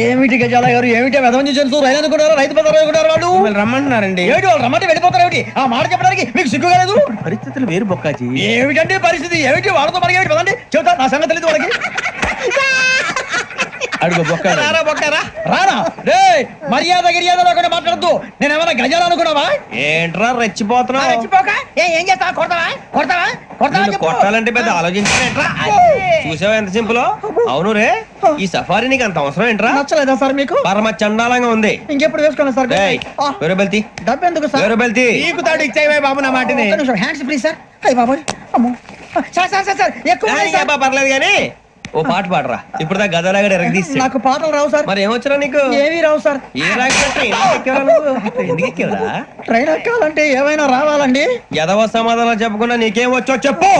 ఏమిటి గజాల గారు, ఏమిటి వెదవని జంతువు రైలు అనుకున్నారు, రైతు బజార్ అనుకున్నారు వాళ్ళు. మిమ్మల్ని రమ్మంటున్నారండి. ఏమిటి వాళ్ళు రమ్మంటే వెళ్ళిపోతారు ఏమిటి? ఆ మాట చెప్పడానికి మీకు సిగ్గు కాలేదు? పరిస్థితులు వేరు బొక్కాజీ. ఏమిటంటే పరిస్థితి, ఏమిటి వాళ్ళతో మనకి ఏమిటి పదండి చెబుతా, నా సంగతి తెలియదు వాళ్ళకి. అడుగు బొక్క. రారా బొక్క రా. రానా రే, మర్యాద గిర్యాద లేకుండా మాట్లాడద్దు. నేను ఏమైనా గజాలు అనుకున్నావా? ఏంట్రా రెచ్చిపోతున్నావు? రెచ్చిపోక ఏం చేస్తావా? కొడతావా కొడతావా కొడతావా నిన్ను చెప్పు. కొట్టాలంటే పెద్ద ఆలోచించానేంట్రా. చూసావా ఎంత సింపుల్. అవును రే, ఈ సఫారీ నీకు అంత అవసరం ఏంట్రా? నచ్చలేదా సార్ మీకు? పరమ చండాలంగా ఉంది. ఇంకెప్పుడు వేసుకోండి సార్. ఏయ్, వేరే బెల్తి, డబ్బు ఎందుకు సార్? వేరే బెల్తి. నీకు తాడు ఇచ్చేవే బాబు నా మాటని. Hands please sir. అయ్యి బాబు అమ్మో. సార్ సార్ సార్ సార్ ఎక్కువ ఉన్నాయి సార్. పర్లేదు కానీ ఓ పాట పాడరా. ఇప్పుడు దా గదలాగడ ఎరగదీసి. నాకు పాటలు రావు సార్. మరి ఏమొచ్చరా నీకు? ఏమీ రావు సార్. ఏ రాకపోతే ఎందుకు ఎక్కేవరా? ట్రైన్ ఎక్కాలంటే ఏమైనా రావాలండి. ఎదవ సమాధానం చెప్పకుండా నీకేం వచ్చో చెప్పు.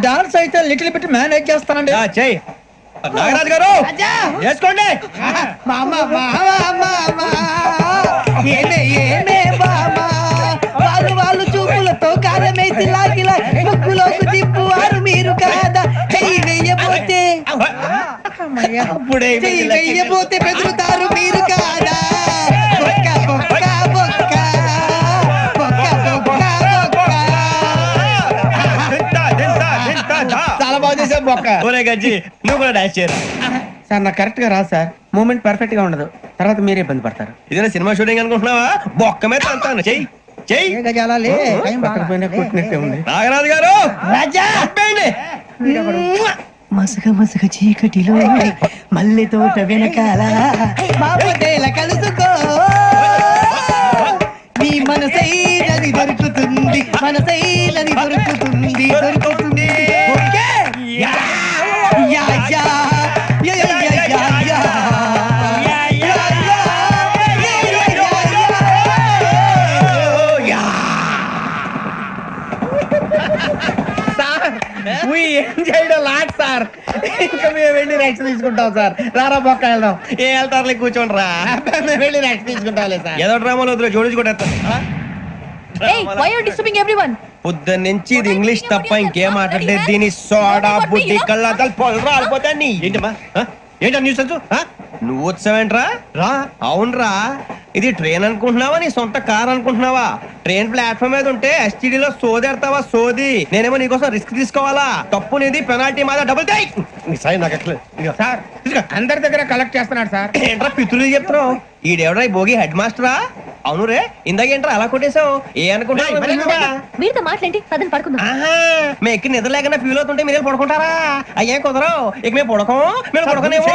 డాన్స్ అయితే లిటిల్ బిట్ మేనేజ్ చేస్తానండి. చెయ్యి నాగరాజు గారు, చేసుకోండి. మామ మామ మామ ఏమే ఏమే బామా, వాళ్ళు వాళ్ళు చూపులతో కారమేసి లాగిలా ముక్కులోకి తిప్పువారు మీరు కాదా? చెయ్యి వెయ్యబోతే చెయ్యి వెయ్యబోతే బెదురుతారు మీరు కాదా? బొక్క బొక్క బొక్క బొక్క బొక్క బొక్క. చాలా బాగా చేసావు బొక్క. ఒరే గజ్జి, నువ్వు కూడా డాన్స్ చేయరా. సార్ నాకు కరెక్ట్ గా రాదు సార్. మూమెంట్ పర్ఫెక్ట్ గా ఉండదు, తర్వాత మీరే ఇబ్బంది పడతారు. ఇదేనా సినిమా షూటింగ్ అనుకుంటున్నావా? బొక్క మీద అంతాను. చెయ్యి చెయ్యి. ఏ గజాలాలే, టైం బాగా. పక్కన పోయినా కొట్టినట్టే ఉంది. నాగరాజు గారు రాజా చెప్పండి. మసక మసక చీకటిలో మల్లె తోట వెనకాల బాబేల కలుసుకో, నీ మనసైనది దొరుకుతుంది, మనసైనది దొరుకుతుంది దొరుకుతుంది. Okay yeah yeah yeah yeah yeah yeah yeah yeah. Lot sir, ఇంకా మేము వెళ్ళి రెక్స్ తీసుకుంటాం సార్. రారా బొక్క వెళ్దాం. ఏ వెళ్తారులే, కూర్చోండి రా. మేము వెళ్ళి రెక్స్ తీసుకుంటాంలే సార్. ఏదో డ్రామాలో వద్దులే, జోడించుకుంటేస్తాను. Hey, why are you disturbing everyone? పొద్దున్న నుంచి ఇది ఇంగ్లీష్ తప్ప ఇంకేం మాట్లాడలేదు. దీని సోడా బుద్ధి కళ్ళ పొలు రాలిపోతా. నీ ఏంటమ్మా ఏంటా న్యూస్ నువ్వు వచ్చావేంట్రా? రా. అవునరా, ఇది ట్రైన్ అనుకుంటున్నావా నీ సొంత కార్ అనుకుంటున్నావా? ట్రైన్ ప్లాట్ఫామ్ మీద ఉంటే ఎస్టీడీలో సోదేడతావా సోది. నేనేమో నీకోసం రిస్క్ తీసుకోవాలా? తప్పు నీది, పెనాల్టీ మాదా, డబుల్ టై. సార్ అందరి దగ్గర కలెక్ట్ చేస్తున్నాడు సార్. ఏంట్రా పితులు చెప్తున్నావు? ఈడెవడ్రా ఈ భోగి హెడ్ మాస్టరా? అవును రే, ఇందాకేంట్రా అలా కొట్టేశావు? ఏ అనుకుంటున్నావు? మీతో మాట్లాడి పదని పడుకుందాం. మేము ఎక్కి నిద్ర లేకుండా ఫీల్ అవుతుంటే మీరు పడుకుంటారా? అయ్యే కుదరవు. ఇక మేము పడకం, మేము పడకనేమో.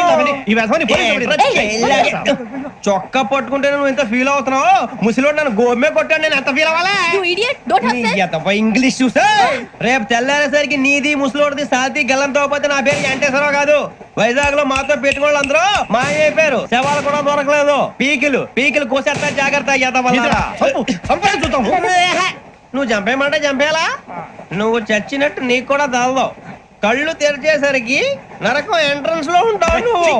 చొక్కా పట్టుకుంటే నువ్వు ఎంత ఫీల్ అవుతున్నావు? ముసలివాడు నన్ను గోమే కొట్టాడు, నేను ఎంత ఫీల్ అవ్వాలా? You idiot, don't have sense. English చూసా రేపు తెల్లారేసరికి నీది ముసలోడిది సాతి గల్లంతో పోతే నా పేరు వెంకటేశ్వరరావు కాదు. వైజాగ్ లో మాతో పెట్టుకోళ్ళు అందరూ మాయైపోయారు. శవాలు కూడా దొరకలేదు. పీకిలు కోసేస్తా, జాగ్రత్త. నువ్వు చంపేయమంటే చంపేలా? నువ్వు చచ్చినట్టు నీకు కూడా తగదు. కళ్ళు తెరిచేసరికి నరకం ఎంట్రన్స్ లో ఉంటావు నువ్వు.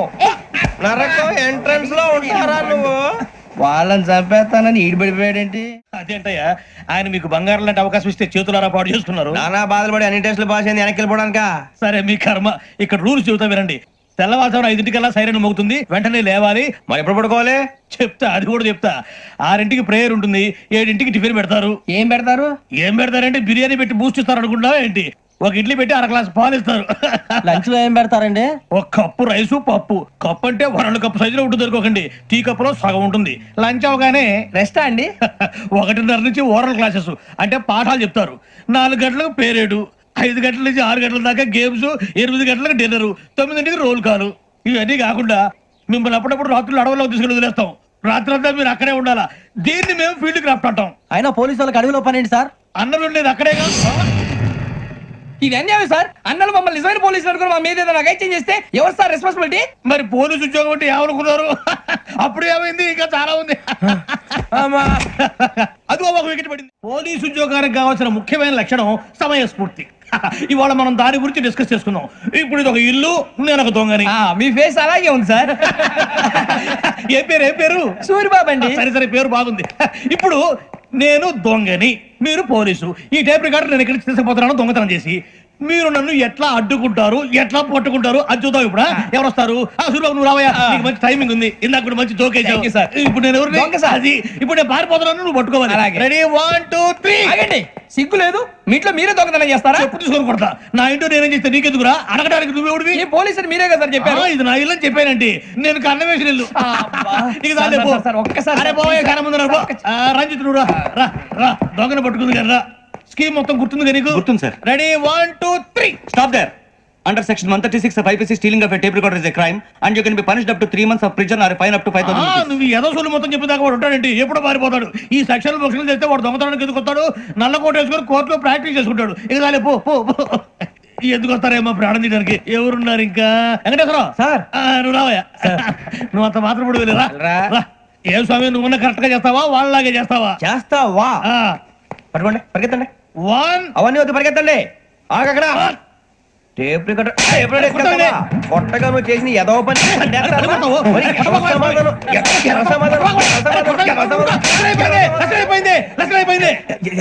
నరకం ఎంట్రన్స్ లో ఉంటారా నువ్వు? వాళ్ళని చంపేస్తానని ఈడిపడిపోయాడేంటి? అదేంటయ్యా, ఆయన మీకు బంగారం లాంటి అవకాశం ఇస్తే చేతులారా పాటు చేసుకున్నారు. నానా బాధపడి అన్ని టెస్టులు పాస్ అయింది, వెనక్కి వెళ్ళిపోవడానికా? సరే మీ కర్మ. ఇక్కడ రూల్స్ చెబుతా వినండి. తెల్లవారుజామున 5:00కల్లా సైరన్ మోగుతుంది, వెంటనే లేవాలి. మరి ఎప్పుడు పడుకోవాలి? చెప్తా, అది కూడా చెప్తా. 6ంటికి ప్రేయర్ ఉంటుంది, 7ంటికి టిఫిన్ పెడతారు. ఏం పెడతారు? ఏం పెడతారంటే బిర్యానీ పెట్టి బూస్ట్ ఇస్తారు అనుకుంటున్నావా ఏంటి? ఒక ఇడ్లీ పెట్టి 1 గ్లాస్ పాలు ఇస్తారు. లంచ్ లో ఏం పెడతారండి? ఒక కప్పు రైసు, పప్పు. కప్పు అంటే 1 కప్పు సైజులో ఉంటుంది అనుకోకండి. టీ కప్పులో సగం ఉంటుంది. లంచ్ అవగానే రెస్టా అండి? 1:30 నుంచి ఓరల్ క్లాసెస్ అంటే పాఠాలు చెప్తారు. 4 గంటలకు పేరేడు, 5 గంటల నుంచి 6 గంటల దాకా గేమ్స్, 8 గంటలకు డిన్నర్, 9ంటికి రోల్ కాలు. ఇవన్నీ కాకుండా మిమ్మల్ని అప్పుడప్పుడు రాత్రులు అడవుల్లో తీసుకుని వదిలేస్తాం. రాత్రంతా మీరు అక్కడే ఉండాలా. దీన్ని మేము ఫీల్డ్ క్రాఫ్ట్ అంటాం. అయినా పోలీసు వాళ్ళకి అడవిలో పనేంటి సార్? అన్నం ఉండేది అక్కడే కాదు. ఇది అన్యాయం సార్. అన్నలు మమ్మల్ని నిజమైన పోలీసులు అనుకుని మా మీద ఏదైనా నగైత్యం చేస్తే ఎవరు సార్ రెస్పాన్సిబిలిటీ? మరి పోలీసు ఉద్యోగం అంటే ఏమనుకున్నారు? అప్పుడు ఏమైంది? ఇంకా చాలా ఉంది. అదిగో ఒక వికెట్ పడింది. పోలీసు ఉద్యోగానికి కావాల్సిన ముఖ్యమైన లక్షణం సమయస్ఫూర్తి. ఇవాళ మనం దాని గురించి డిస్కస్ చేసుకుందాం. ఇప్పుడు ఇది ఒక ఇల్లు, నేను ఒక దొంగని. మీ ఫేస్ అలాగే ఉంది సార్. ఏ పేరు? సూరిబాబు అండి. సరే పేరు బాగుంది. ఇప్పుడు నేను దొంగని, మీరు పోలీసు. ఈ టైప్ రికార్డు నేను ఇక్కడికి తీసుకుపోతున్నాను దొంగతనం చేసి. మీరు నన్ను ఎట్లా అడ్డుకుంటారు, ఎట్లా పట్టుకుంటారు అది చూద్దాం. ఇప్పుడు ఎవరు వస్తారు? సూరిబాబు నువ్వు రావయ్యా, నీకు మంచి టైమింగ్ ఉంది. ఇందాక కూడా మంచి జోక్ వేసావు సార్. ఇప్పుడు నేను ఎవరు? అది ఇప్పుడు నేను పారిపోతున్నాను, నువ్వు పట్టుకోవాలి. రెడీ 1 2 3. ఆగండి, సిగ్గు లేదు? మీ ఇంట్లో మీరే దొంగతనం చేస్తారా? చెప్పు తీసుకొని కొడతా. నా ఇంట్లో నేనేం చేస్తే నీకెందుకురా? అడగడానికి నువ్వెవడివి? ఈ పోలీసులు మీరే కదా సార్ చెప్పారు. ఇది నా ఇల్లు అని చెప్పానండి. నేను కన్నం వేసిన ఇల్లు. ఒక్కసారి రంజిత్ నువ్వు రా దొంగను పట్టుకుంది కదా. స్కీమ్ మొత్తం గుర్తుంది కదా నీకు? గుర్తుంది sir. Ready 1 2 3. Stop there. Under section 136 of IPC, stealing of a tape recorder is a crime and you can be punished up to 3 months of prison or a fine up to 5,000 rupees. నువ్వు ఏదో సొల్లు మొత్తం చెప్పేదాకా వాడు ఉంటాడండి. ఎప్పుడో పారిపోతాడు. ఈ సెక్షన్ బుక్స్లు చేస్తే వాడు దొంగతనానికి ఎందుకు వస్తాడు? నల్ల కోట వేసుకొని కోర్టులో ప్రాక్టీస్ చేసుకుంటాడు. ఇక చాలే పో. ఎందుకు వస్తారేమో ప్రాణం తీయడానికి. ఎవరున్నారు ఇంకా? వెంకటేశ్వరరావు సార్, నువ్వు రావయ్యా. నువ్వు అంత మాత్రం ఇప్పుడు వెళ్ళి రా. ఏ స్వామి, నువ్వు కరెక్ట్ గా చేస్తావా వాళ్ళలాగే చేస్తావా? చేస్తావా? పట్టుకోండి, పరిగెత్తండి. 1 అవన్నీ వద్దు, పరిగెత్తండి. ఆగక్కడ టేప్ రికార్డర్ కొట్టగా నువ్వు చేసిన ఏదో పని.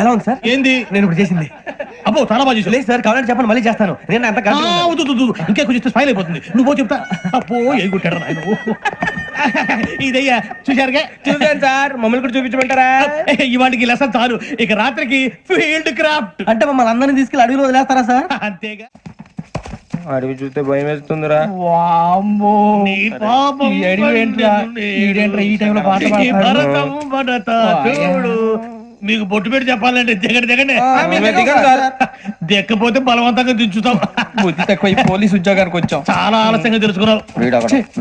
ఎలా ఉంది సార్? ఏంది నేను ఇప్పుడు చేసింది? అబ్బో చాలా బాగా చేసి. లేదు సార్, కావాలంటే చెప్పండి, మళ్ళీ చేస్తాను. నేను అంత ఇంకే కొంచెం స్మైల్ అయిపోతుంది. నువ్వు చెప్తా. అబ్బో ఏ కొట్టాడు నాయన. ఇదయ్యా చూశారుగా? చూసాను సార్, మమ్మల్ని కూడా చూపించమంటారా? ఇవాటికి లెసన్ చాలు. ఇక రాత్రికి ఫీల్డ్ క్రాఫ్ట్. అంటే మమ్మల్ని అందరినీ తీసుకెళ్ళి అడుగులో వదిలేస్తారా సార్? అంతేగా. అడవి చూస్తే భయం వేస్తుందిరా. నీ పాపం ఈ టైంలో పాట భరతం భరత చూడు. మీకు బొట్టు పెట్టి చెప్పాలంటే దిగండి. దిక్కపోతే బలవంతంగా దించుతాం. బుద్ధి తక్కువ, ఈ పోలీస్ ఉద్యోగానికి వచ్చాం. చాలా ఆలస్యంగా తెలుసుకున్నావు.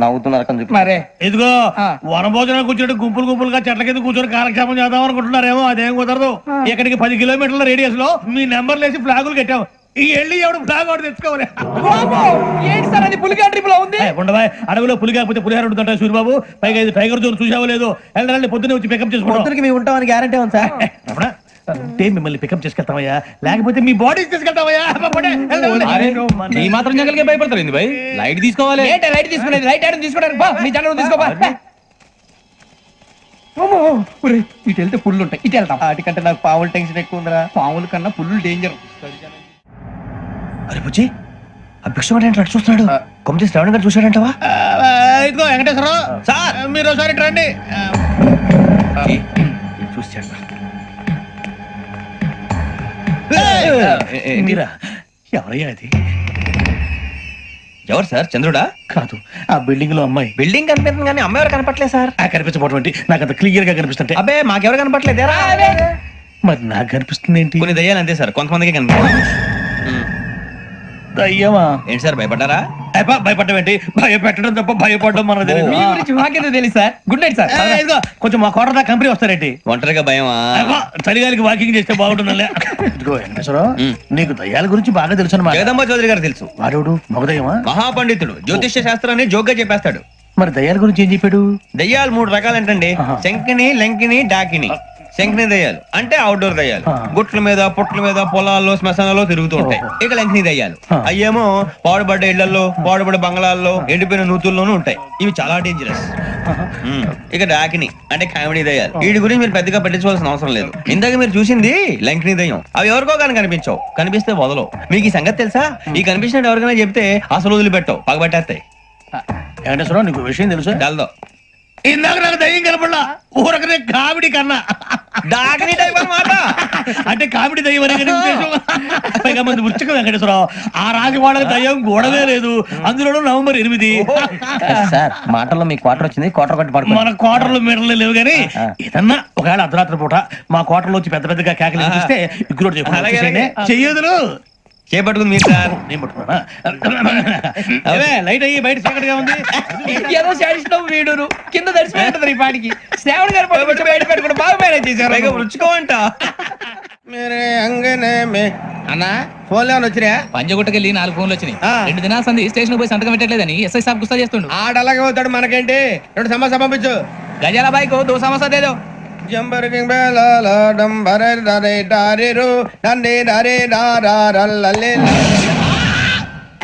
నవ్వుతున్నారు. మరే ఇదిగో వనభోజనం కూర్చొని గుంపులుగా చెట్ల కింద కూర్చొని కాలక్షేపం చేద్దాం అనుకుంటున్నారేమో. అదేం కుదరదు. ఇక్కడికి 10 కిలోమీటర్ల రేడియస్ లో మీ నెంబర్లు వేసి ఫ్లాగులు కట్టాం. ఈ వెళ్ళి ఎవడు ఫ్లాగ్ ఒకటి తెచ్చుకోవాలి. ఏంటి సార్ అది పులిగా ట్రిప్ ఉంది? ఉండవా, అడవిలో పులి కాకపోతే పులిహార ఉంటుంటా సూరిబాబు. పైగా ఇది టైగర్ జోన్ చూసావో లేదో. వెళ్ళండి, పొద్దున్నే వచ్చి పికప్ చేసుకుంటాం. మేము ఉంటామని గ్యారంటీ ఉంది సార్. అంటే మిమ్మల్ని పికప్ చేసుకెళ్తామయ్యా, లేకపోతే మీ బాడీ తీసుకెళ్తామయ్యా. ఈ మాత్రం జంగల్కే భయపడతారు భయ్. లైట్ తీసుకోవాలి. లైట్ తీసుకునేది? లైట్ ఐటమ్ తీసుకోవడానికి మీ జంగల్ తీసుకోవా. ఇటు వెళ్తే పుల్లు ఉంటాయి, ఇటు వెళ్తాం. వాటికంటే నాకు పావులు టెన్షన్ ఎక్కువ ఉందిరా. పాముల కన్నా పుల్లు డేంజర్. అరే బుజ్జి, ఆ భిక్షం ఏంటి చూస్తున్నాడు? కొమ్మ శ్రావణ్ గారు చూశాడంటవా? ఇదిగో వెంకటేశ్వరరావు సార్, మీరు ఒకసారి రండి. చూశాడు. మీరా? ఎవరయ్యా అది? ఎవరు సార్? చంద్రుడా? కాదు, ఆ బిల్డింగ్ లో అమ్మాయి. బిల్డింగ్ కనిపిస్తుంది కానీ అమ్మాయి ఎవరు కనపట్లేదు సార్. కనిపించబోటువంటి నాకు అంత క్లియర్ గా కనిపిస్తుంటే. అబ్బే మాకెవరు కనపట్లేదు. మరి నాకు కనిపిస్తుంది ఏంటి? కొన్ని దయ్యాలు అంతే సార్, కొంతమందికి కనిపిస్తుంది. దయ్యమా? ఏంటి సార్ భయపడ్డారా? భయపడడం ఏంటి? భయపెట్టడం తప్ప భయపడడం మన మీ గురించి మాకేదో తెలుసు సార్. Good night sir. కొంచెం మా కోట దాకా కంపెనీ వస్తారేంటి? ఒంటరిగా భయమా? చలిగాలికి వాకింగ్ చేస్తే బాగుంటుందిలే. ఇదిగో వెంకటేశ్వరరావు, నీకు దయ్యాల గురించి బాగా తెలుసు అన్నమాట. జగదంబ చౌదరి గారు తెలుసు. వాడు మగదయ్యమా? మహాపండితుడు, జ్యోతిష్య శాస్త్రాన్ని జోగ్గా చెప్పేస్తాడు. మరి దయ్యాల గురించి ఏం చెప్పాడు? దయ్యాలు 3 రకాలంటండి. శంకిని, లంకిని, డాకిని. శంకిని దయ్యాలు అంటే అవుట్డోర్ దయ్యాలు. గుట్ల మీద, పుట్ల మీద, పొలాల్లో, శ్మశానాల్లో తిరుగుతూ ఉంటాయి. ఇక లంకిని దయ్యాలు అయ్యేమో పాడుబడ్డ ఇళ్లలో, పాడుబడ్డ బంగ్లాల్లో, ఎండిపోయిన నూతుల్లోనూ ఉంటాయి. ఇవి చాలా డేంజరస్. ఇక డాకిని అంటే కామెడీ దయ్యాలు. వీటి గురించి మీరు పెద్దగా పట్టించుకోవాల్సిన అవసరం లేదు. ఇందాక మీరు చూసింది లంకిని దయ్యం. అవి ఎవరికో కానీ కనిపించవు, కనిపిస్తే వదలవు. మీకు ఈ సంగతి తెలుసా? ఈ కనిపించినట్టు ఎవరికైనా చెప్తే అసలు వదిలిపెట్టవు, పగబట్టేస్తాయి. వెంకటేశ్వరరావు, నీకు విషయం తెలుసు? డల్దో. ఇందాక నాకు దయ్యం కనపడలా, ఊరకనే కామెడీ కన్నా. డాకిని టైప్ అన్నమాట. అంటే కామెడీ దయ్యం అనే పైగా మంది వృచ్చిక వెంకటేశ్వరరావు. ఆ రాజు వాళ్ళకి దయ్యం గోడవే లేదు. అందులో నవంబర్ 8. సార్ మాటల్లో మీ క్వార్టర్ వచ్చింది, క్వార్టర్ కొట్టి పడుకో. మన క్వార్టర్లో మీటర్లు లేవు కానీ ఏదన్నా ఒకవేళ అర్ధరాత్రి పూట మా క్వార్టర్లో వచ్చి పెద్ద పెద్దగా కేకలు చూస్తే ఇగ్గురు చెయ్యదులు చేపట్టుకుంది మీరు సార్. నేను పట్టుకున్నా. లైట్ అయ్యి బయట చీకటిగా ఉంది. ఏదో శాడిస్టం వీడును కింద దర్శనం ఈ పాటికి. శ్రావణ్ గారు బయట పెట్టుకుంటే బాగా మేనేజ్ చేశారు. రుచుకోవంట. मेरे अंगने में అన్నా ఫోన్ లో వచ్చినా పంజగుట్టకెళ్ళి 4 ఫోన్లు వచ్చినాయి 2 దినాల సంది స్టేషన్ పోయి సంతకం పెట్టలేదని ఎస్ఐ సాబ్ గుస్తా చేస్తుండు. ఆడలాగే పోతాడు మనకేంటి 2 సమస్య పంపించు. గజాల బైక్ 2 సమస్య దేదో జంబరకింగ్ బేలాల డంబరే డరే డారిరు నన్నే డరే డారా రల్లలే